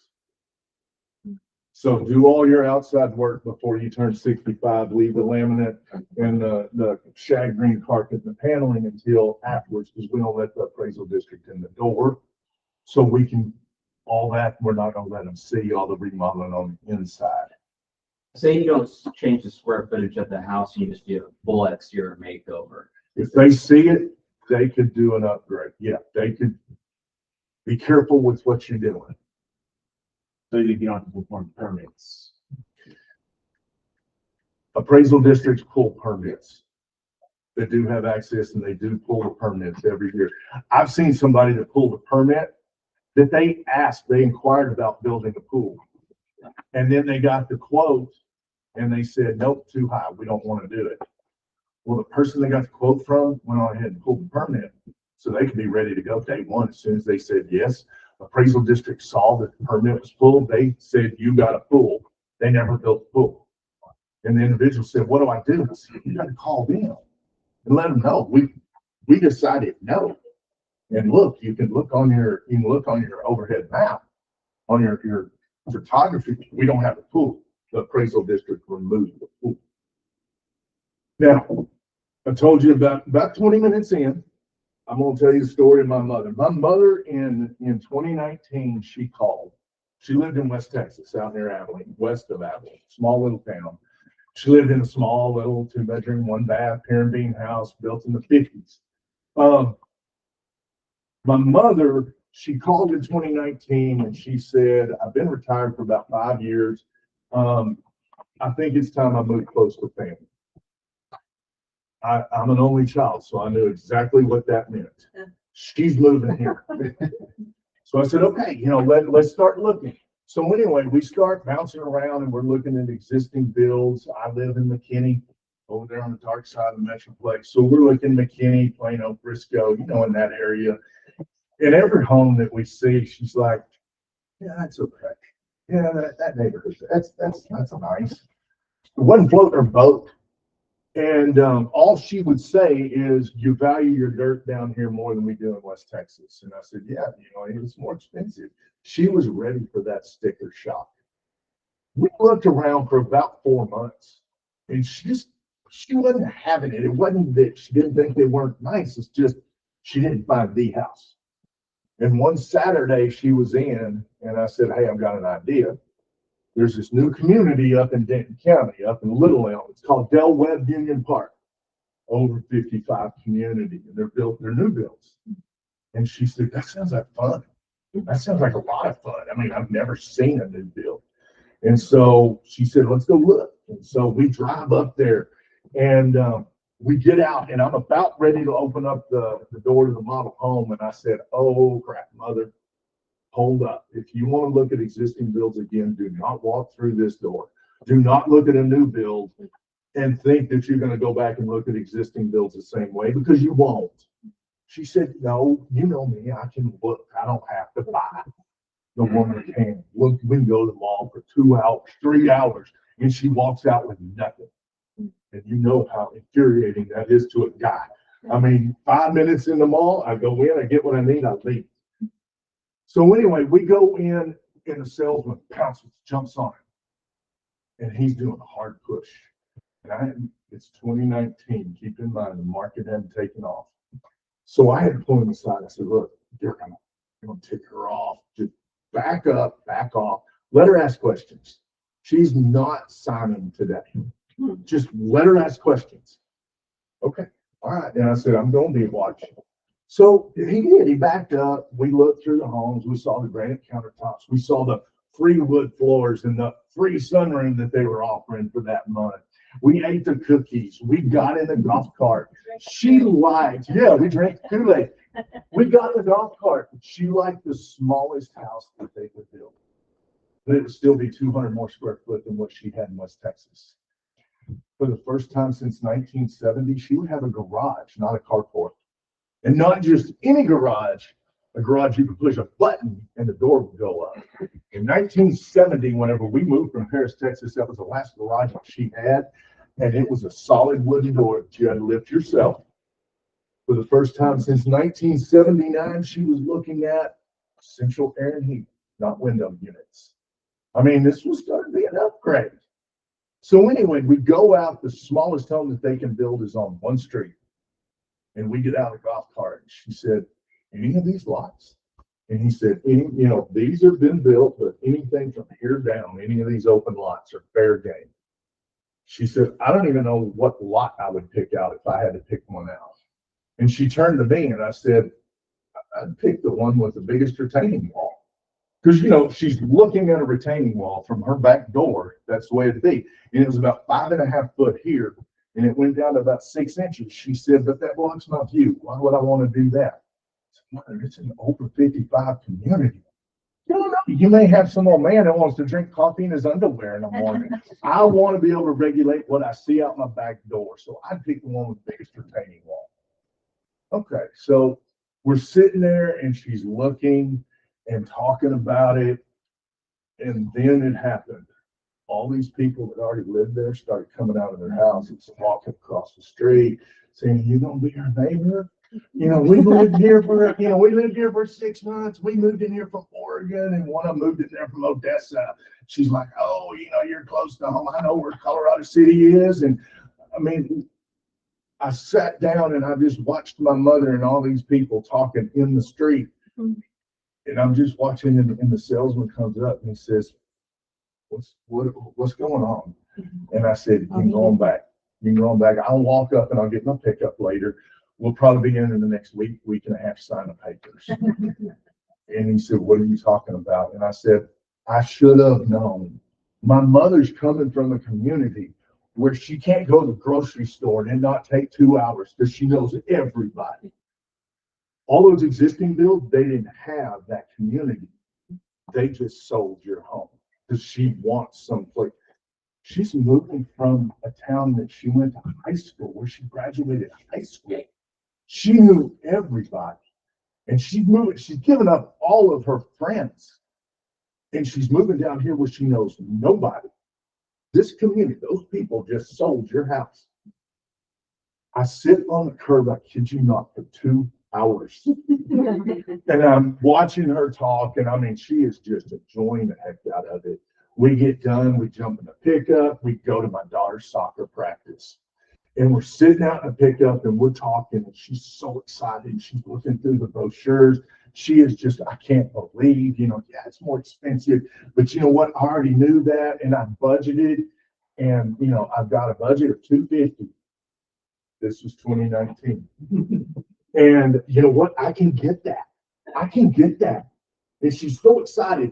So do all your outside work before you turn 65, leave the laminate and the shag green carpet and the paneling until afterwards, because we don't let the appraisal district in the door. So we can, all that, we're not gonna let them see all the remodeling on the inside. Say you don't change the square footage of the house, you just do a full exterior makeover. If they see it, they could do an upgrade. Yeah, they could. Be careful with what you're doing. So you don't have to perform permits. Appraisal districts pull permits. They do have access and they do pull the permits every year. I've seen somebody that pulled a permit that they inquired about building a pool. And then they got the quote and they said, nope, too high. We don't want to do it. Well, the person they got the quote from went on ahead and pulled the permit so they could be ready to go day one. As soon as they said yes, appraisal district saw that the permit was pulled. They said, you got a pool. They never built a pool. And the individual said, what do I do? I said, you got to call them and let them know. We decided no. And look, you can look on your overhead map on your photography. We don't have a pool. The appraisal district removed the pool. Now, I told you about 20 minutes in, I'm going to tell you the story of my mother. My mother in 2019, she called. She lived in West Texas, out near Abilene, west of Abilene, small little town. She lived in a small little 2-bedroom, 1-bath, pier and beam house built in the 50s. My mother, she called in 2019 and she said, I've been retired for about 5 years. I think it's time I move close to family. I'm an only child, so I knew exactly what that meant. She's moving here. So I said, okay, let's start looking. So anyway, we start bouncing around and we're looking at existing builds. I live in McKinney, over there on the dark side of the Metroplex. So we're looking at McKinney, Plano, Frisco, in that area. In every home that we see, she's like, yeah, that's okay. Yeah, that neighborhood, that's nice. It wasn't floating her boat. And all she would say is, you value your dirt down here more than we do in West Texas. And I said, yeah, it's more expensive. She was ready for that sticker shock. We looked around for about 4 months, and she wasn't having it. It wasn't that she didn't think they weren't nice. It's just she didn't find the house. And one Saturday she was in, and I said, hey, I've got an idea. There's this new community up in Denton County, up in Little Elm. It's called Del Webb Union Park. Over 55 community, and they're new builds. And she said, that sounds like fun. That sounds like a lot of fun. I mean, I've never seen a new build. And so she said, let's go look. And so we drive up there, and we get out, and I'm about ready to open up the door to the model home. And I said, oh crap, mother, hold up. If you want to look at existing builds again, do not walk through this door. Do not look at a new build and think that you're going to go back and look at existing builds the same way, because you won't. She said, no, you know me, I can look. I don't have to buy. The woman can. Look, we can go to the mall for 2 hours, 3 hours, and she walks out with nothing. And you know how infuriating that is to a guy. I mean, 5 minutes in the mall, I go in, I get what I need, I leave. So anyway, we go in, and the salesman pounces, jumps on it, and he's doing a hard push. And it's 2019. Keep in mind, the market hadn't taken off. So I had to pull him aside. I said, look, you're going to take her off. Just back up, back off. Let her ask questions. She's not signing today. Just let her ask questions. Okay. All right. And I said, I'm going to be watching. So he did. He backed up. We looked through the homes. We saw the granite countertops. We saw the free wood floors and the free sunroom that they were offering for that month. We ate the cookies. We got in the golf cart. She liked, yeah, we drank Kool-Aid. We got in the golf cart. She liked the smallest house that they could build. But it would still be 200 more square foot than what she had in West Texas. For the first time since 1970, she would have a garage, not a carport. And not just any garage, a garage you could push a button and the door would go up. In 1970, whenever we moved from Paris, Texas, that was the last garage she had, and it was a solid wooden door that you had to lift yourself. For the first time since 1979, she was looking at central air and heat, not window units. I mean, this was going to be an upgrade. So anyway, we go out, the smallest home that they can build is on one street. And we get out of the golf cart. And she said, any of these lots? And he said, these have been built, but anything from here down, any of these open lots are fair game. She said, I don't even know what lot I would pick out if I had to pick one out. And she turned to me and I said, I'd pick the one with the biggest retaining wall. Because, she's looking at a retaining wall from her back door. That's the way it'd be. And it was about 5.5 foot here. And it went down to about 6 inches. She said, but that blocks my view. Why would I want to do that? I said, it's an over 55 community. You don't know. You may have some old man that wants to drink coffee in his underwear in the morning. I want to be able to regulate what I see out my back door. So I'd pick the one with the biggest retaining wall. Okay, so we're sitting there and she's looking and talking about it. And then it happened. All these people that already lived there started coming out of their houses, walking across the street, saying, "You gonna be our neighbor? We lived here for 6 months. We moved in here from Oregon, and one of them moved in there from Odessa." She's like, "Oh, you're close to home. I know where Colorado City is." And I mean, I sat down and I just watched my mother and all these people talking in the street, and I'm just watching, and the salesman comes up and he says, What's going on? And I said, you can go on back. I'll walk up and I'll get my pickup later. We'll probably be in the next week and a half, sign the papers. And he said, what are you talking about? And I said, I should have known. My mother's coming from a community where she can't go to the grocery store and not take 2 hours because she knows everybody. All those existing builds, they didn't have that community. They just sold your home. Because she wants someplace. She's moving from a town that she went to high school, where she graduated high school. She knew everybody. And she's moving, she's given up all of her friends. And she's moving down here where she knows nobody. This community, those people just sold your house. I sit on the curb, I kid you not, for 2 hours. And I'm watching her talk, and I mean, she is just enjoying the heck out of it. We get done, we jump in the pickup, we go to my daughter's soccer practice. And we're sitting out in the pickup and we're talking, and she's so excited. She's looking through the brochures. She is just, I can't believe, yeah, it's more expensive. But you know what? I already knew that, and I budgeted, and I've got a budget of $250. This was 2019. And you know what? I can get that. I can get that. And she's so excited.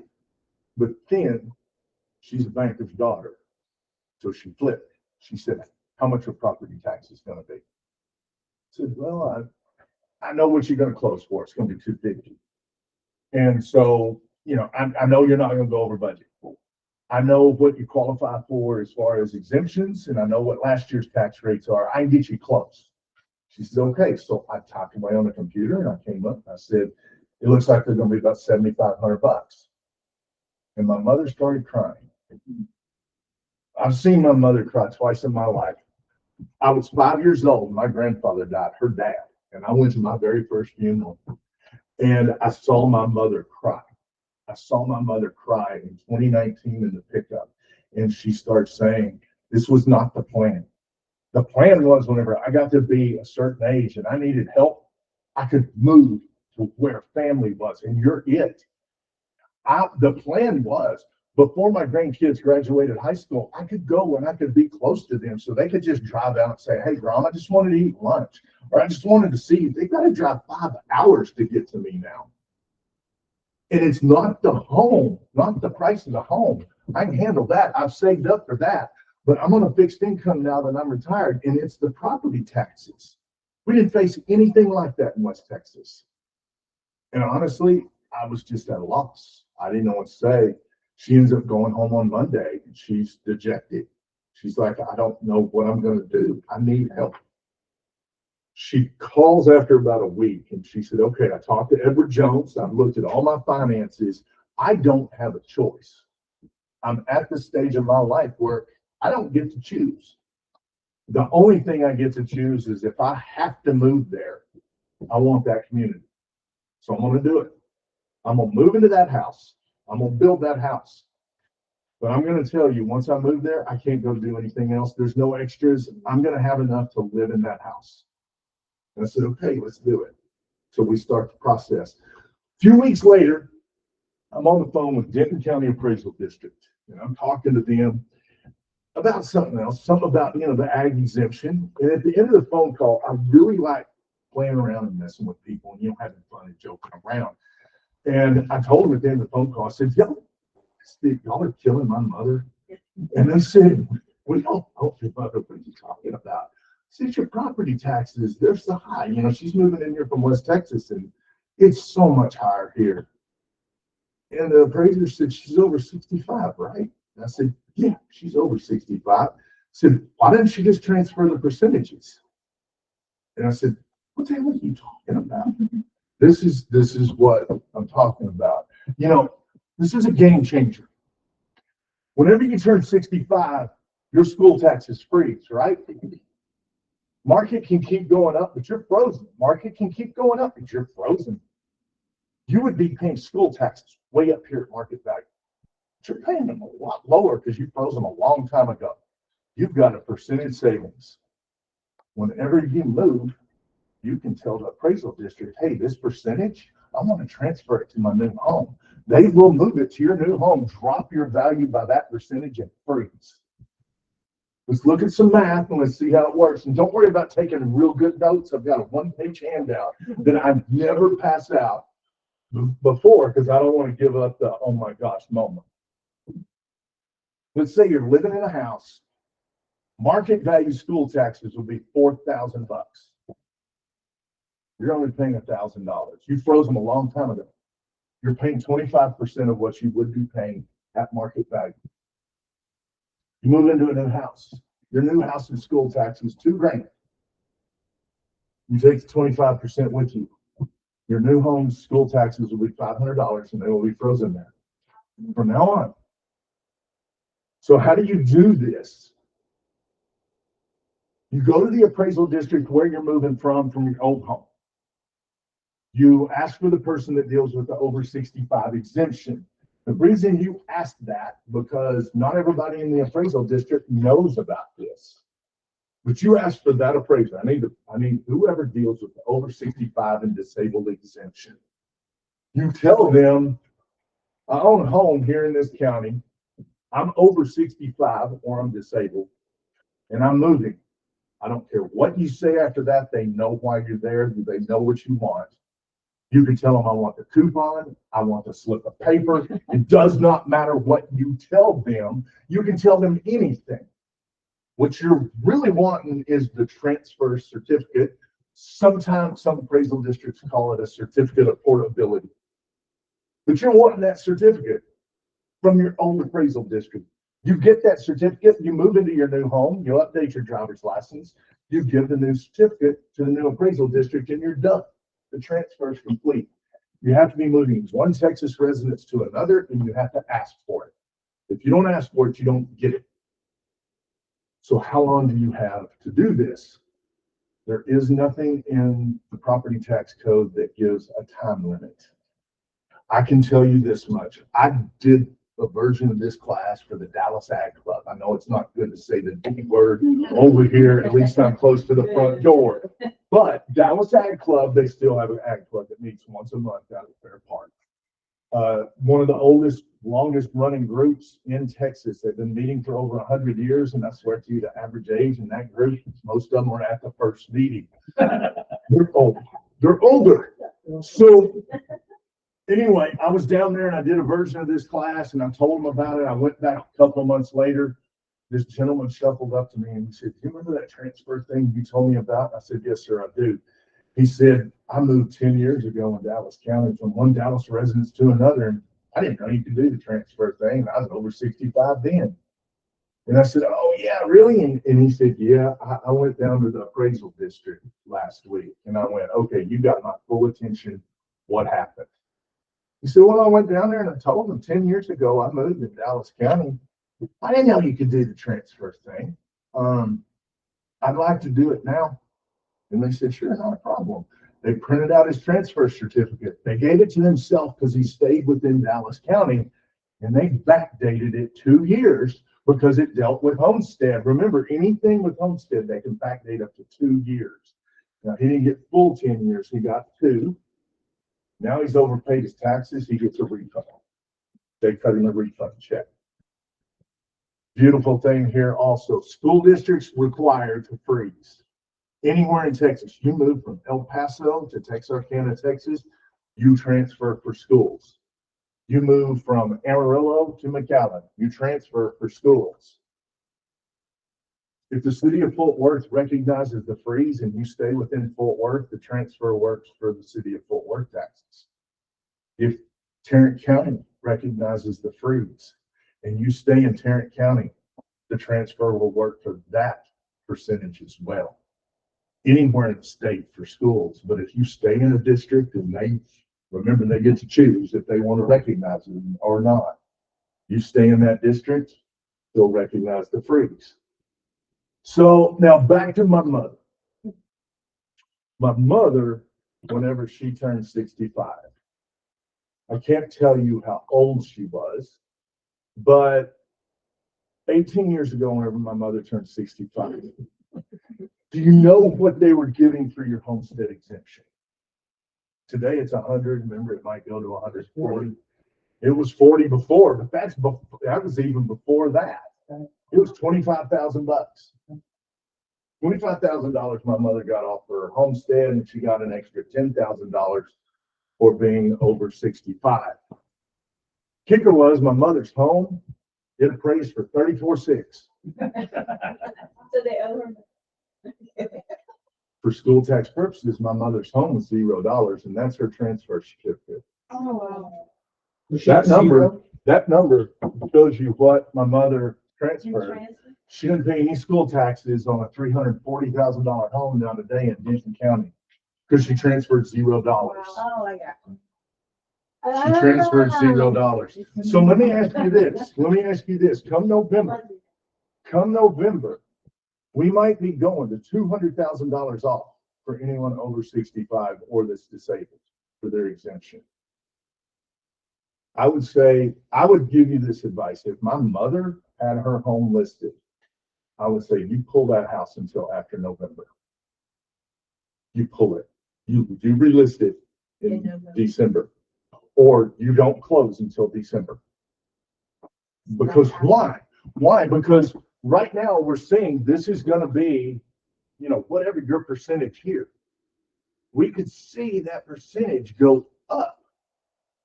But then she's a banker's daughter. So she flipped. She said, how much are property taxes going to be? I said, well, I know what you're going to close for. It's going to be $250. And so, I know you're not going to go over budget. I know what you qualify for as far as exemptions, and I know what last year's tax rates are. I can get you close. She said, okay. So I typed away on the computer, and I came up and I said, it looks like they're going to be about $7,500. And my mother started crying. I've seen my mother cry twice in my life. I was 5 years old. My grandfather died, her dad. And I went to my very first funeral, and I saw my mother cry. I saw my mother cry in 2019 in the pickup. And she starts saying, this was not the plan. The plan was whenever I got to be a certain age and I needed help, I could move to where family was. And you're it. The plan was before my grandkids graduated high school, I could go and I could be close to them so they could just drive out and say, hey, Grandma, I just wanted to eat lunch. Or I just wanted to see you. They got to drive 5 hours to get to me now. And it's not the home, not the price of the home. I can handle that. I've saved up for that. But I'm on a fixed income now that I'm retired, and it's the property taxes. We didn't face anything like that in West Texas. And honestly, I was just at a loss. I didn't know what to say. She ends up going home on Monday, and she's dejected. She's like, I don't know what I'm going to do. I need help. She calls after about a week, and she said, okay, I talked to Edward Jones. I've looked at all my finances. I don't have a choice. I'm at the stage of my life where I don't get to choose. The only thing I get to choose is if I have to move there, I want that community. So I'm going to do it. I'm going to move into that house. I'm going to build that house. But I'm going to tell you, once I move there, I can't go do anything else. There's no extras. I'm going to have enough to live in that house. And I said, okay, let's do it. So we start the process. A few weeks later, I'm on the phone with Denton County Appraisal District, and I'm talking to them about something else, something about, the ag exemption. And at the end of the phone call, I really like playing around and messing with people and, having fun and joking around. And I told them at the end of the phone call, I said, y'all are killing my mother. And they said, we don't know your mother. What are you talking about? Since your property taxes, they're so high. She's moving in here from West Texas, and it's so much higher here. And the appraiser said, she's over 65, right? And I said, yeah, she's over 65. I said, why didn't she just transfer the percentages? And I said, what the hell are you talking about? This is what I'm talking about. This is a game changer. Whenever you turn 65, your school taxes freeze, right? Market can keep going up, but you're frozen. Market can keep going up, but you're frozen. You would be paying school taxes way up here at market value. But you're paying them a lot lower because you froze them a long time ago. You've got a percentage savings. Whenever you move, you can tell the appraisal district, hey, this percentage, I want to transfer it to my new home. They will move it to your new home, drop your value by that percentage, and freeze. Let's look at some math and let's see how it works. And don't worry about taking real good notes. I've got a one-page handout that I've never passed out before because I don't want to give up the oh my gosh moment. Let's say you're living in a house. Market value school taxes will be $4,000. You're only paying $1,000. You froze them a long time ago. You're paying 25% of what you would be paying at market value. You move into a new house. Your new house and school tax is $2,000. You take the 25% with you. Your new home's school taxes will be $500 and they will be frozen there from now on. So how do you do this? You go to the appraisal district where you're moving from your old home. You ask for the person that deals with the over 65 exemption. The reason you ask that, because not everybody in the appraisal district knows about this. But you ask for that appraiser. I need whoever deals with the over 65 and disabled exemption. You tell them, I own a home here in this county. I'm over 65 or I'm disabled and I'm moving. I don't care what you say after that. They know why you're there. They know what you want. You can tell them, I want the coupon. I want the slip of paper. It does not matter what you tell them. You can tell them anything. What you're really wanting is the transfer certificate. Sometimes some appraisal districts call it a certificate of portability. But you're wanting that certificate from your own appraisal district. You get that certificate, you move into your new home, you update your driver's license, you give the new certificate to the new appraisal district, and you're done. The transfer is complete. You have to be moving one Texas residence to another, and you have to ask for it. If you don't ask for it, you don't get it. So how long do you have to do this? There is nothing in the property tax code that gives a time limit. I can tell you this much. I did a version of this class for the Dallas Ag Club. I know it's not good to say the D word over here. At least I'm close to the front door. But Dallas Ag Club, they still have an ag club that meets once a month out at Fair Park. One of the oldest, longest running groups in Texas. They've been meeting for over 100 years, and I swear to you, the average age in that group, most of them were at the first meeting. They're old. They're older. So anyway, I was down there and I did a version of this class and I told them about it. I went back a couple of months later. This gentleman shuffled up to me and he said, "Do you remember that transfer thing you told me about?" I said, "Yes, sir, I do." He said, "I moved 10 years ago in Dallas County from one Dallas residence to another, and I didn't know you could do the transfer thing. I was over 65 then." And I said, "Oh, yeah, really?" And he said, "Yeah, I went down to the appraisal district last week." And I went, "Okay, you got my full attention. What happened?" He said, "Well, I went down there and I told them 10 years ago I moved in Dallas County. I didn't know you could do the transfer thing. I'd like to do it now." And they said, "Sure, not a problem." They printed out his transfer certificate. They gave it to themselves because he stayed within Dallas County, and they backdated it 2 years because it dealt with Homestead. Remember, anything with Homestead, they can backdate up to 2 years. Now, he didn't get full 10 years. He got 2. Now he's overpaid his taxes. He gets a refund. They cut him a refund check. Beautiful thing here also, school districts required to freeze. Anywhere in Texas, you move from El Paso to Texarkana, Texas, you transfer for schools. You move from Amarillo to McAllen, you transfer for schools. If the city of Fort Worth recognizes the freeze and you stay within Fort Worth, the transfer works for the city of Fort Worth taxes. If Tarrant County recognizes the freeze and you stay in Tarrant County, the transfer will work for that percentage as well. Anywhere in the state for schools, but if you stay in a district and they get to choose if they want to recognize it or not. You stay in that district, they'll recognize the freeze. So now back to my mother. My mother, whenever she turned 65, I can't tell you how old she was, but 18 years ago, whenever my mother turned 65, do you know what they were giving for your homestead exemption? Today it's 100. Remember, it might go to 140. It was 40 before, but that was even before that. It was $25,000. $25,000 my mother got off her homestead, and she got an extra $10,000 for being over 65. Kicker was my mother's home, it appraised for $34,600. So they owe her. For school tax purposes, my mother's home was $0, and that's her transfer certificate. Oh, wow. That number shows you what my mother transferred. She didn't pay any school taxes on a $340,000 home down today in Houston County. because she transferred $0. Oh, I got. She transferred $0. So let me ask you this, come November, we might be going to $200,000 off for anyone over 65 or that's disabled for their exemption. I would say, I would give you this advice. If my mother had her home listed, I would say you pull that house until after November. You pull it. You relist it in December, or you don't close until December. Because why? Why? Because right now we're saying this is going to be, you know, whatever your percentage here. We could see that percentage go up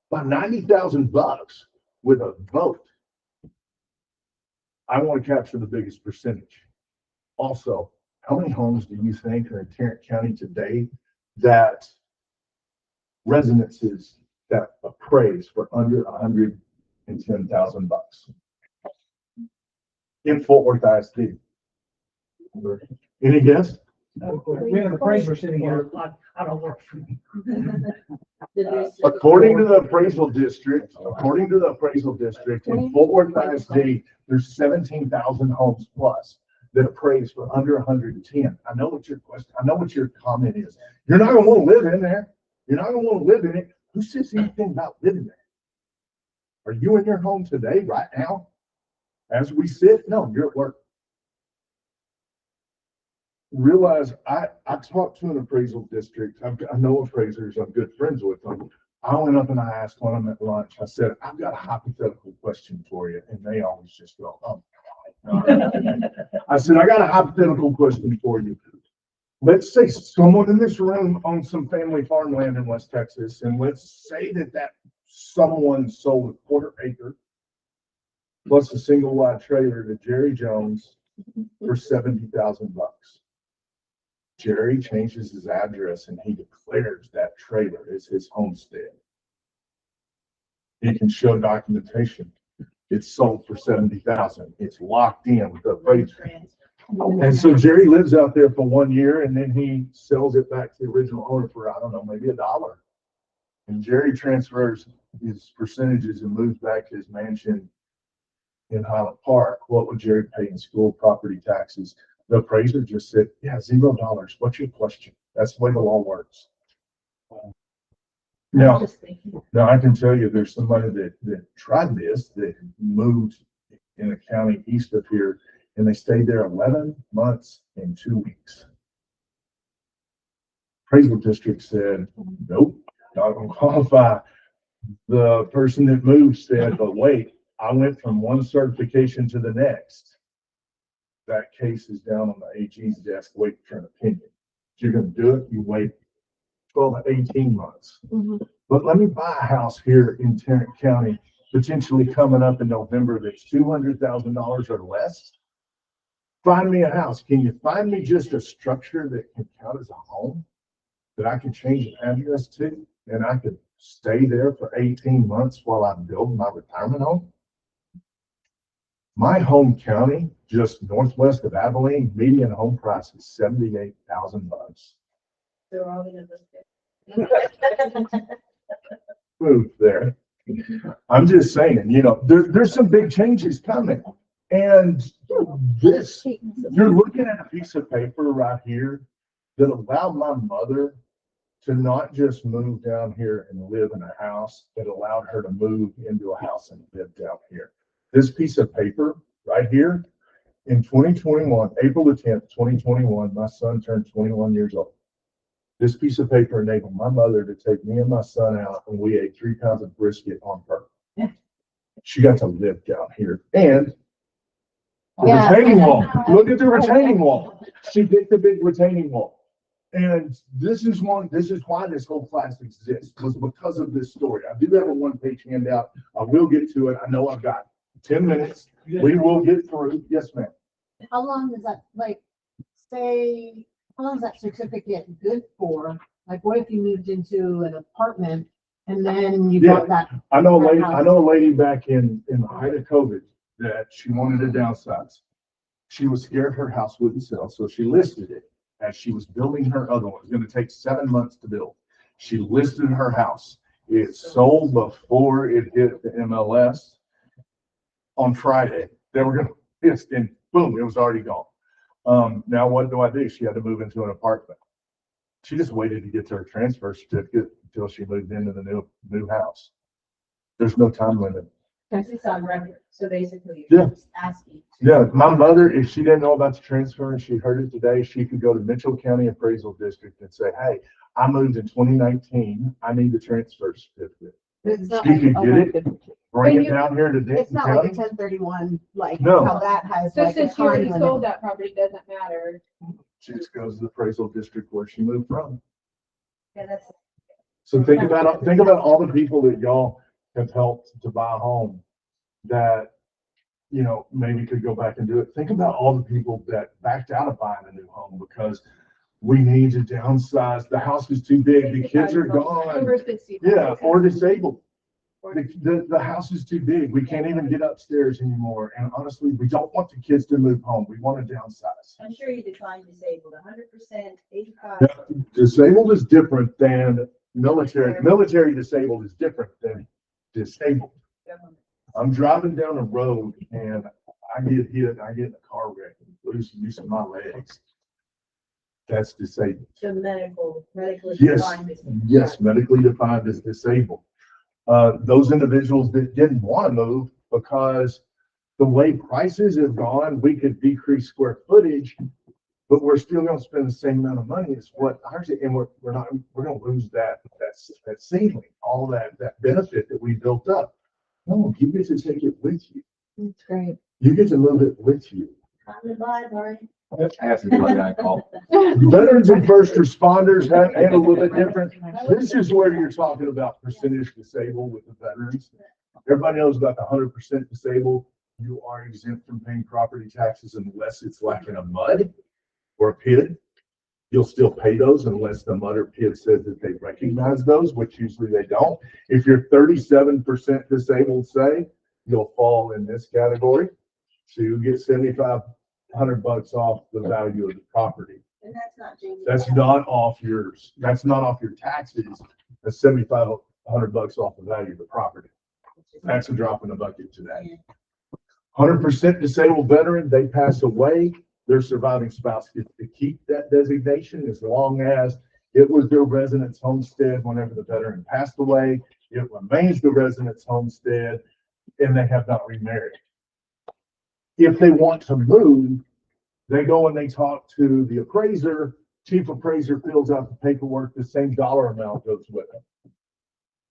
by $90,000 with a vote. I want to capture the biggest percentage. Also, how many homes do you think are in Tarrant County today that residences that appraise for under $110,000 in Fort Worth ISD? Any guess? We have an appraiser sitting here. I don't work for me. According to the appraisal district, in Fort Worth ISD, there's 17,000 homes plus that appraise for under 110. I know what your question, I know what your comment is. You're not gonna want to live in there. You're not gonna want to live in it. Who says anything about living there? Are you in your home today, right now? As we sit? No, you're at work. Realize I talked to an appraisal district. I know appraisers. I'm good friends with them. I went up and I asked one of them at lunch. I said, I've got a hypothetical question for you. And they always just go, oh. I said, I got a hypothetical question for you. Let's say someone in this room owns some family farmland in West Texas. And let's say that someone sold a quarter acre plus a single wide trailer to Jerry Jones for $70,000. Jerry changes his address and he declares that trailer as his homestead. He can show documentation. It's sold for $70,000. It's locked in with the appraiser. And so Jerry lives out there for 1 year and then he sells it back to the original owner for, I don't know, maybe $1. And Jerry transfers his percentages and moves back to his mansion in Highland Park. What would Jerry pay in school property taxes? The appraiser just said, yeah, $0. What's your question? That's the way the law works. Now I can tell you there's somebody that tried this, that moved in a county east of here, and they stayed there 11 months and 2 weeks. Appraisal district said, nope, not gonna qualify. The person that moved said, but wait, I went from one certification to the next. That case is down on the AG's desk waiting for an opinion. If you're going to do it, you wait 12 to 18 months. Mm-hmm. But let me buy a house here in Tarrant County, potentially coming up in November, that's $200,000 or less. Find me a house. Can you find me just a structure that can count as a home that I can change an address to and I could stay there for 18 months while I build my retirement home? My home county, just northwest of Abilene, median home price is $78,000. They're all gonna look Moved there. I'm just saying, you know, there's some big changes coming. And this, you're looking at a piece of paper right here that allowed my mother to not just move down here and live in a house, but allowed her to move into a house and live down here. This piece of paper right here, in 2021, April the 10th, 2021, my son turned 21 years old. This piece of paper enabled my mother to take me and my son out and we ate 3 pounds of brisket on her. She got to live down here. And the retaining wall. Look at the retaining wall. She did the big retaining wall. And this is why this whole class exists, was because of this story. I do have a 1-page handout. I will get to it. I know I've got 10 minutes. We will get through. Yes, ma'am. How long is that, like, say, how long is that certificate good for? Like, what if you moved into an apartment and then you got that? I know a lady back in the height of COVID that she wanted to downsize. She was scared her house wouldn't sell, so she listed it. as she was building her other one. It was going to take 7 months to build. She listed her house. It sold before it hit the MLS on Friday. They were going to list, and boom, it was already gone. Now what do? She had to move into an apartment. She just waited to get to her transfer certificate until she moved into the new house. There's no time limit. It's on record, so basically Yeah. you're just asking. Yeah, my mother, if she didn't know about the transfer and she heard it today, she could go to Mitchell County Appraisal District and say, hey, I moved in 2019. I need the transfer certificate. It's not, She could get it, bring When it you- down here to it's Denton not like a County. 1031, like No. how that has So like a since you already time sold limit. that property, it doesn't matter. She just goes to the appraisal district where she moved from. Yeah, that's. So think about all the people that y'all have helped to buy a home that, you know, maybe could go back and do it. Think about all the people that backed out of buying a new home because we need to downsize. The house is too big. The kids are gone. Over 60. Yeah, or disabled. The house is too big. We can't even get upstairs anymore. And honestly, we don't want the kids to move home. We want to downsize. I'm sure you define disabled, 100%, 85. Now, disabled is different than military. Military disabled is different than disabled. I'm driving down a road and I get hit. I get in a car wreck and lose use of my legs. That's disabled. So medically Yes, defined as- yes, medically defined as disabled. Those individuals that didn't want to move because the way prices have gone, we could decrease square footage, but we're still going to spend the same amount of money as what ours is, and we're going to lose that ceiling, all that benefit that we built up. No, you get to take it with you. That's great. You get to move it with you. Time to buy, Barney. I have to do what I call. Veterans and first responders have a little bit different. This is where you're talking about percentage disabled with the veterans. Everybody knows about the 100% disabled. You are exempt from paying property taxes unless it's like in a mud or a PID. You'll still pay those unless the mud or PID says that they recognize those, which usually they don't. If you're 37% disabled, say, you'll fall in this category. So you get $7,500 off the value of the property. And that's not Jamie. That's not off yours. That's not off your taxes. That's $7,500 off the value of the property. That's a drop in the bucket today. 100% disabled veteran, they pass away, their surviving spouse gets to keep that designation as long as it was their residence homestead whenever the veteran passed away. It remains the residence homestead and they have not remarried. If they want to move, they go and they talk to the appraiser. Chief appraiser fills out the paperwork, the same dollar amount goes with it.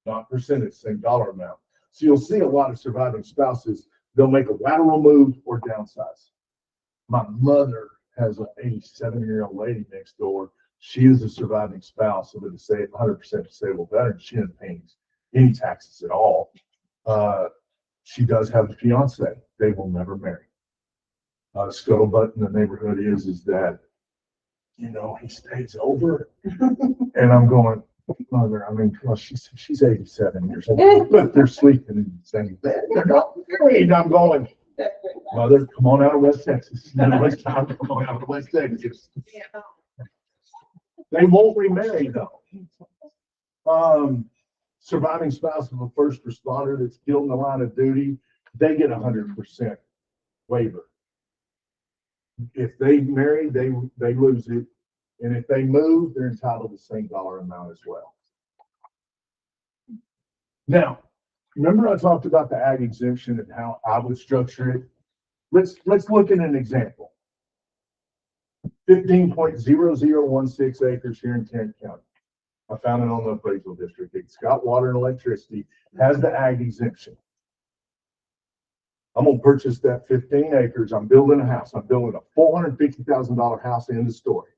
Not percentage, same dollar amount. So you'll see a lot of surviving spouses, they'll make a lateral move or downsize. My mother has an 87-year-old lady next door. She is a surviving spouse of a 100% disabled veteran. She didn't pay any taxes at all. She does have a fiance. They will never marry. Scuttlebutt in the neighborhood is that, you know, he stays over. And I'm going, mother, I mean, well, she's 87 years old, but they're sleeping in the same bed. They're not married. I'm going, mother, come on out of West Texas. No, it's time to come on out of West Texas. They won't remarry though. Surviving spouse of a first responder that's killed in the line of duty, they get 100% waiver. If they marry, they lose it. And if they move, they're entitled to the same dollar amount as well. Now, remember I talked about the ag exemption and how I would structure it? Let's look at an example. 15.0016 acres here in Tarrant County. I found it on the appraisal district. It's got water and electricity, has the ag exemption. I'm gonna purchase that 15 acres. I'm building a house. I'm building a $450,000 house in the story.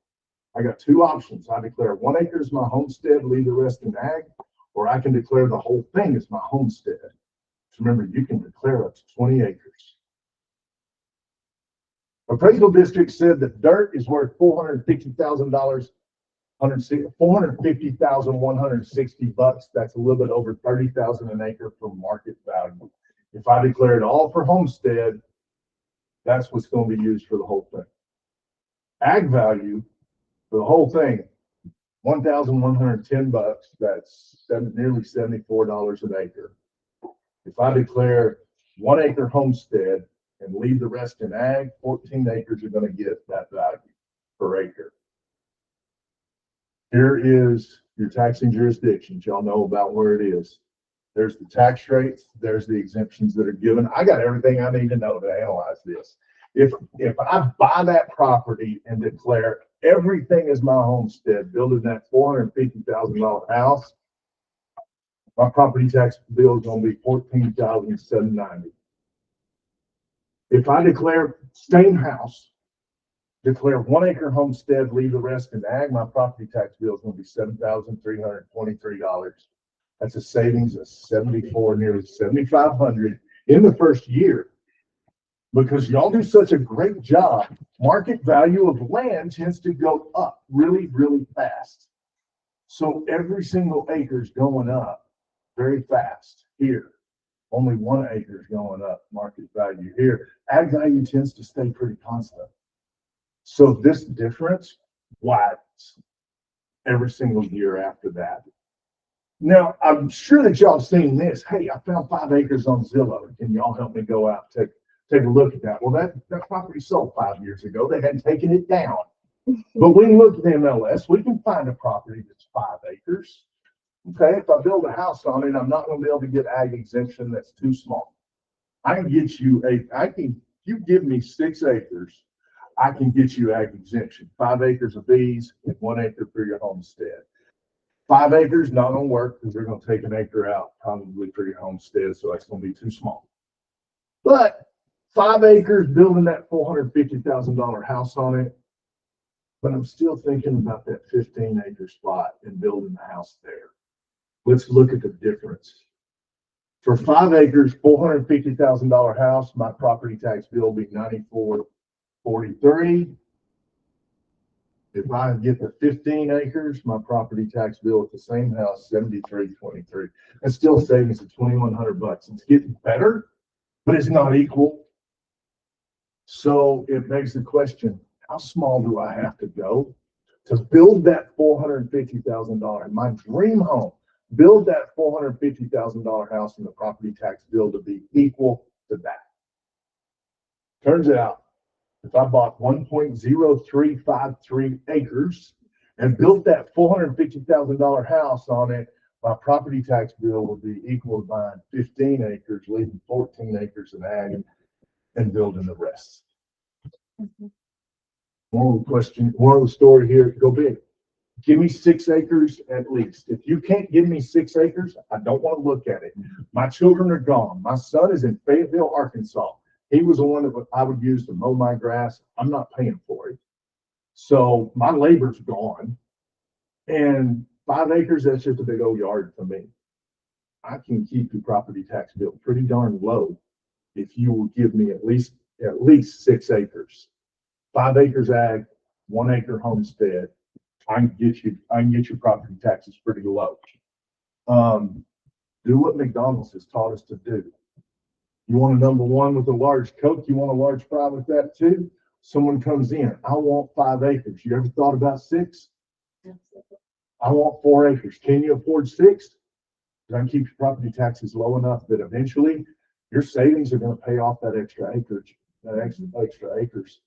I got two options. I declare 1 acre as my homestead, leave the rest in ag, or I can declare the whole thing as my homestead. So remember, you can declare up to 20 acres. Appraisal district said that dirt is worth $450,000, $450,160. That's a little bit over $30,000 an acre for market value. If I declare it all for homestead, that's what's going to be used for the whole thing. Ag value For the whole thing, $1,110, nearly $74 an acre. If I declare 1 acre homestead and leave the rest in ag, 14 acres are gonna get that value per acre. Here is your taxing jurisdictions. Y'all know about where it is. There's the tax rates, there's the exemptions that are given. I got everything I need to know to analyze this. If I buy that property and declare everything is my homestead, building that $450,000 house, my property tax bill is gonna be $14,790. If I declare same house, declare 1 acre homestead, leave the rest in ag, my property tax bill is gonna be $7,323. That's a savings of 74, nearly 7,500 in the first year. Because y'all do such a great job, market value of land tends to go up really, really fast. So every single acre is going up very fast here. Only 1 acre is going up market value here. Ag value tends to stay pretty constant. So this difference widens every single year after that. Now, I'm sure that y'all seen this. Hey, I found 5 acres on Zillow. Can y'all help me go out and take a look at that? Well, that property sold 5 years ago. They hadn't taken it down. But we look at the MLS, we can find a property that's 5 acres. Okay, if I build a house on it, I'm not going to be able to get ag exemption. That's too small. I can get you you give me 6 acres, I can get you ag exemption. 5 acres of these and 1 acre for your homestead. 5 acres, not gonna work because they're gonna take an acre out probably for your homestead, so that's gonna be too small. But 5 acres, building that $450,000 house on it, but I'm still thinking about that 15 acre spot and building the house there. Let's look at the difference. For 5 acres, $450,000 house, my property tax bill will be $94.43. If I get the 15 acres, my property tax bill at the same house, $73.23. That's still savings of $2,100. It's getting better, but it's not equal. So it begs the question, how small do I have to go to build that $450,000, my dream home, build that $450,000 house and the property tax bill to be equal to that? Turns out, if I bought 1.0353 acres and built that $450,000 house on it, my property tax bill would be equal to buying 15 acres, leaving 14 acres in ag and building the rest. Moral of the story here, go big. Give me 6 acres at least. If you can't give me 6 acres, I don't want to look at it. My children are gone. My son is in Fayetteville, Arkansas. He was the one that I would use to mow my grass. I'm not paying for it. So my labor's gone. And 5 acres, that's just a big old yard for me. I can keep the property tax bill pretty darn low if you will give me at least 6 acres. 5 acres ag, 1 acre homestead. I can get your property taxes pretty low. Do what McDonald's has taught us to do. You want a number 1 with a large Coke? You want a large fry with that too? Someone comes in, I want 5 acres. You ever thought about 6? I want 4 acres. Can you afford 6? I can keep your property taxes low enough that eventually your savings are going to pay off that extra acreage, that extra acres.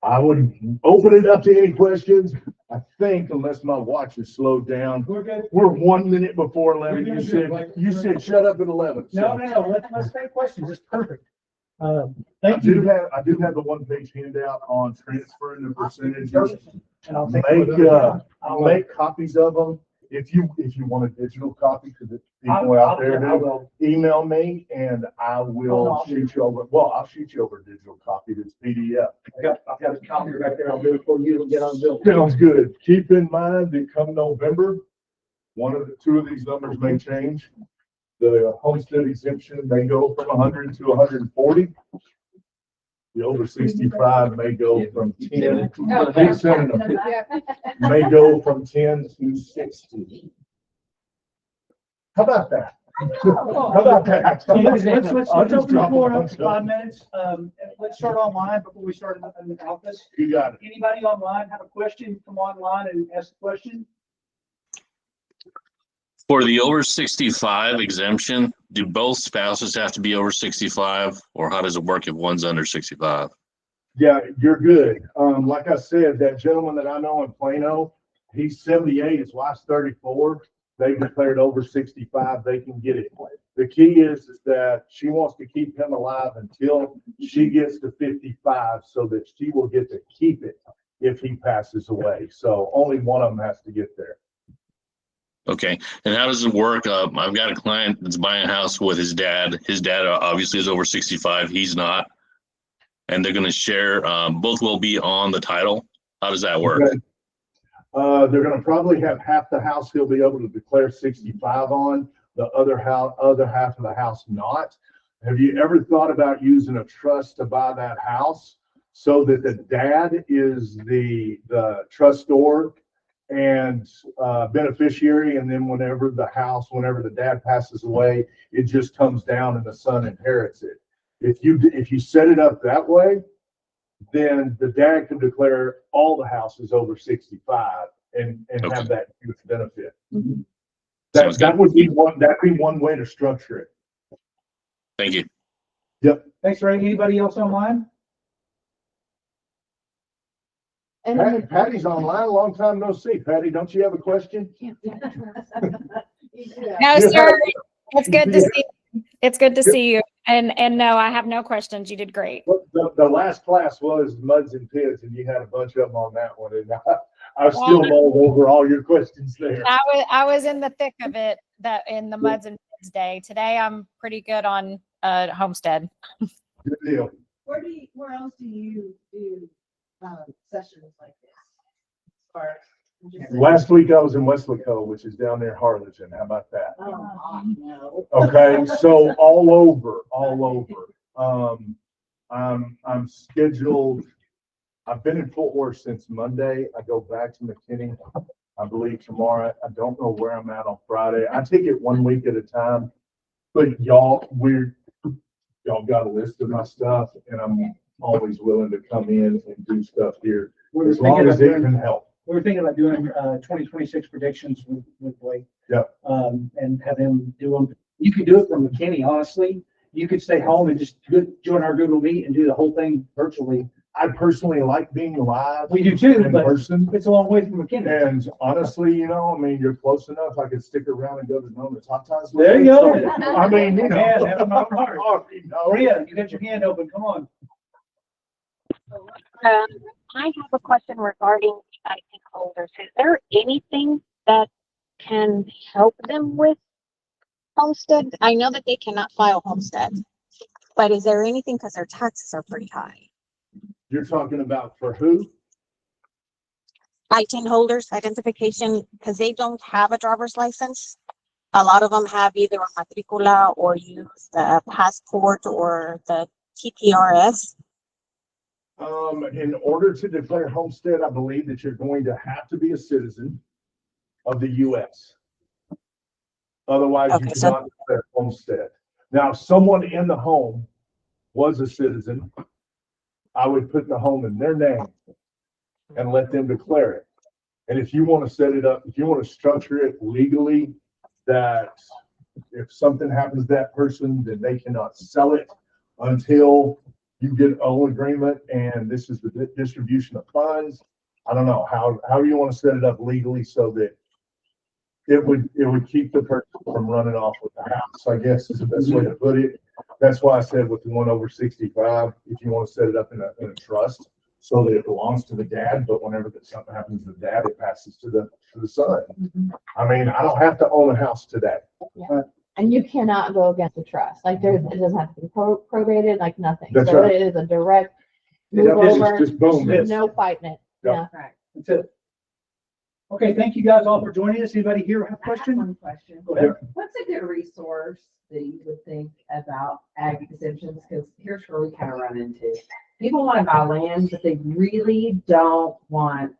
I would open it up to any questions. I think, unless my watch is slowed down, we're 1 minute before 11. You said shut up at 11. No. Let's take questions. It's perfect. I Thank do you. have the 1-page handout on transferring the percentages. And I'll I'll make copies of them. If you want a digital copy, because people out there do, email me and I will shoot you over. Well, I'll shoot you over a digital copy that's PDF. I've got a copy right there. I'll do it for you and get on Bill. Sounds good. Keep in mind that come November, 2 of these numbers may change. The homestead exemption may go from 100 to 140. The over 65 may go from 10. May go from 10 to 60. How about that? How about that? Let's I'll just open the drop floor a up bunch for of 5 minutes. Let's start online before we start in the office. You got it. Anybody online have a question, come online and ask the question. For the over 65 exemption, do both spouses have to be over 65, or how does it work if one's under 65? Yeah, you're good. Like I said, that gentleman that I know in Plano, he's 78, his wife's 34. They declared over 65, they can get it. The key is that she wants to keep him alive until she gets to 55 so that she will get to keep it if he passes away. So only one of them has to get there. Okay, and how does it work? I've got a client that's buying a house with his dad. His dad obviously is over 65. He's not. And they're going to share, both will be on the title. How does that work? Okay. They're going to probably have half the house he'll be able to declare 65 on, the other half of the house not. Have you ever thought about using a trust to buy that house so that the dad is the trustor and beneficiary, and then whenever the dad passes away, it just comes down and the son inherits it? If you set it up that way, then the dad can declare all the houses over 65 and Okay. have that huge benefit. Sounds That would be one way to structure it. Thank you. Yep. Thanks, Ray. Anybody else online? And then Patty's online, long time no see. Patty, don't you have a question? No, You sir. have- It's good to Yeah. see. It's good to see you. And no, I have no questions. You did great. The last class was Muds and Pids, and you had a bunch of them on that one, and I still mulled over all your questions there. I was in the thick of it that in the Muds and Kids day. Today I'm pretty good on Homestead. Good deal. Where else do you do sessions like this? As far as just- Last week I was in Weslaco, which is down near Harlingen. How about that? Oh, no. Okay, so all over. I'm scheduled. I've been in Fort Worth since Monday. I go back to McKinney, I believe tomorrow. I don't know where I'm at on Friday. I take it 1 week at a time. But y'all got a list of my stuff, and I'm always willing to come in and do stuff here as long as it can help. We're thinking about doing 2026 predictions with Blake. Yep. And have him do them. You could do it from McKinney, honestly. You could stay home and just join our Google Meet and do the whole thing virtually. I personally like being live We do too, in but person. it's a long way from McKinney. And honestly, you're close enough. I could stick around and go to Nona's Hot Todds. There you go. I mean, Man, have a nice heart. Oh, Maria, you got your hand open. Come on. I have a question regarding IT holders. Is there anything that can help them with homestead? I know that they cannot file homestead, but is there anything, because their taxes are pretty high? You're talking about for who? IT holders, identification, because they don't have a driver's license. A lot of them have either a matricula or use the passport or the TPRS. In order to declare homestead, I believe that you're going to have to be a citizen of the US. Otherwise, you cannot declare homestead. Now, if someone in the home was a citizen, I would put the home in their name and let them declare it. And if you want to set it up, if you want to structure it legally, that if something happens to that person, then they cannot sell it until you get an own agreement and this is the distribution of funds. I don't know how you want to set it up legally so that it would keep the person from running off with the house, I guess is the best way to put it. That's why I said with the one over 65, if you want to set it up in a trust so that it belongs to the dad, but whenever something happens to the dad, it passes to the son. I mean, I don't have to own a house today. Yeah. And you cannot go against the trust. Like it doesn't have to be prorated, like nothing. That's So right. it is a direct move This is over. just boom. There's no fighting it. Yep. Yeah. That's it. Okay, thank you guys all for joining us. Anybody here have a I have question? one question. Go ahead. What's a good resource that you would think about ag exemptions? Because here's where we kind of run into. People want to buy land, but they really don't want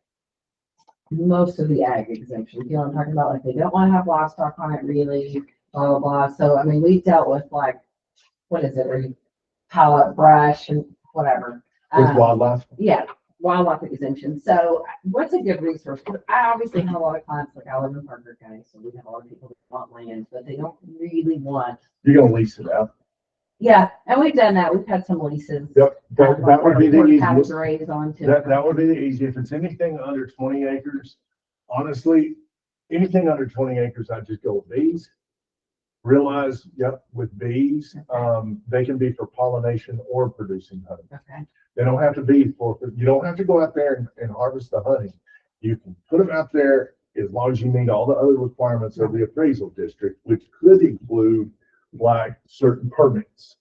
most of the ag exemptions. You know what I'm talking about? Like they don't want to have livestock on it really. blah, blah, blah. So, I mean, we dealt with like, what is it, where you pile up brush and whatever. With wildlife. Yeah, wildlife exemption. So what's a good resource? 'Cause I obviously have a lot of clients, like I live in Parker County, so we have a lot of people that want land, but they don't really want. You're gonna lease it out. Yeah, and we've done that. We've had some leases. Yep, that would be the easiest. On to. That would be the easiest. If it's anything under 20 acres, honestly, anything under 20 acres, I'd just go with bees. Realize, yep, with bees, they can be for pollination or producing honey. Okay. They don't have to be you don't have to go out there and harvest the honey. You can put them out there as long as you meet all the other requirements of the appraisal district, which could include like certain permits,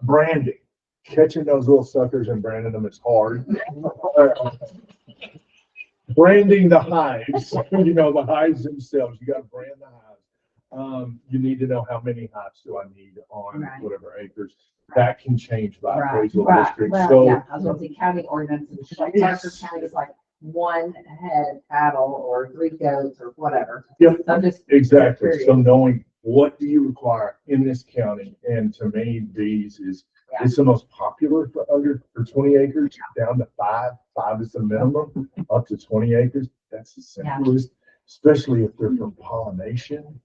branding. Catching those little suckers and branding them is hard. Branding the hives, the hives themselves, you got to brand the hives. You need to know how many hives do I need on whatever acres. That can change by appraisal district. Well, So yeah, I was going to say county ordinances. Like Parker County is like one head of cattle or 3 goats or whatever. Yep, So just exactly. So knowing what do you require in this county, and to me, bees is it's the most popular for 20 acres, down to 5. 5 is the minimum, up to 20 acres. That's the simplest, especially if they're for pollination.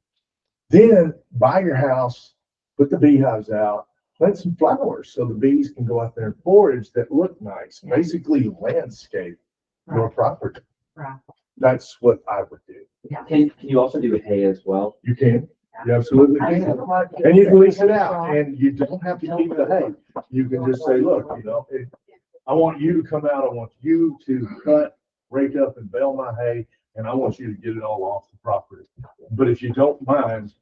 Then buy your house, put the beehives out, plant some flowers so the bees can go out there and forage that look nice. Basically landscape your property. Right. That's what I would do. Yeah. Can you also do hay as well? You can. You absolutely can. And you can lease it out, and you don't have to keep the hay. You can just say, look, I want you to come out, I want you to cut, rake up and bale my hay, and I want you to get it all off the property. But if you don't mind,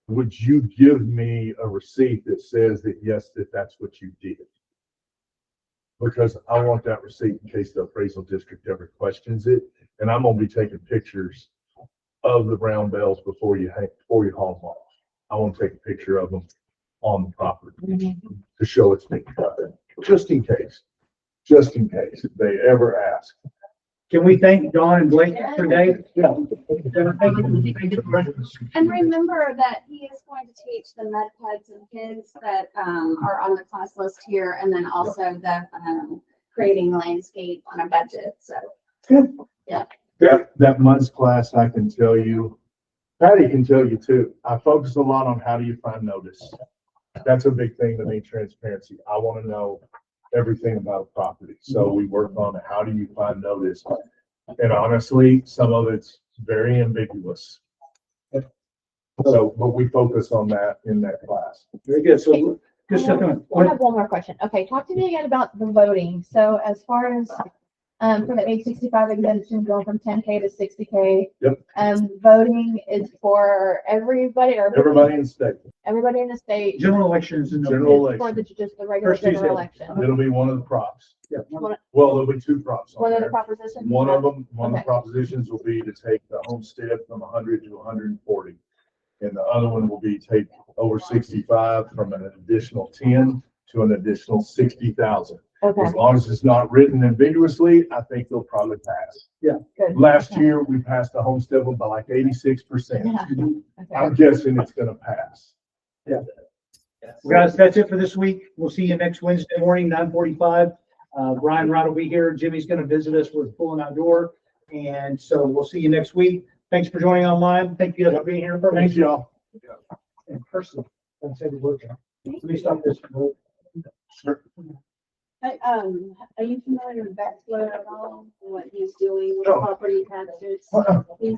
would you give me a receipt that says that, yes, that's what you did? Because I want that receipt in case the appraisal district ever questions it. And I'm gonna be taking pictures of the brown bales before you haul them off. I want to take a picture of them on the property to show it's been cut, just in case they ever ask. Can we thank Dawn and Blake today? Yeah. And remember that he is going to teach the med pads and kids that are on the class list here, and then also the creating landscape on a budget. So, yeah. That month's class, I can tell you, Patty can tell you too. I focus a lot on how do you find notice. That's a big thing to me, transparency. I want to know everything about a property. So we work on how do you find notice. And honestly, some of it's very ambiguous. So, but we focus on that in that class. Very good. So just I have one more question. Okay, talk to me again about the voting. So as far as for the age 65 exemption going from 10K to 60K. Yep. Voting is for everybody or everybody in the state. Everybody in the state. General elections and general for election. just the regular general election. It'll be one of the props. Yeah. One Well, there'll be 2 props. of the there. propositions. One of the propositions will be to take the homestead from 100 to 140. And the other one will be take over 65 from an additional 10 to an additional 60,000. Okay. As long as it's not written ambiguously, I think they'll probably pass. Yeah. Good. Last year, we passed the homestead one by like 86%. Yeah. Okay. I'm guessing it's gonna pass. Yeah. Well, guys, that's it for this week. We'll see you next Wednesday morning, 9:45. Brian Rod will be here. Jimmy's gonna visit us with Pulling Outdoor. And so we'll see you next week. Thanks for joining online. Thank you for being here. Thank y'all. In person. Let's say the word. Let me stop this. Sure. Are you familiar with Bachelor at all? What he's doing with No. property taxes? He's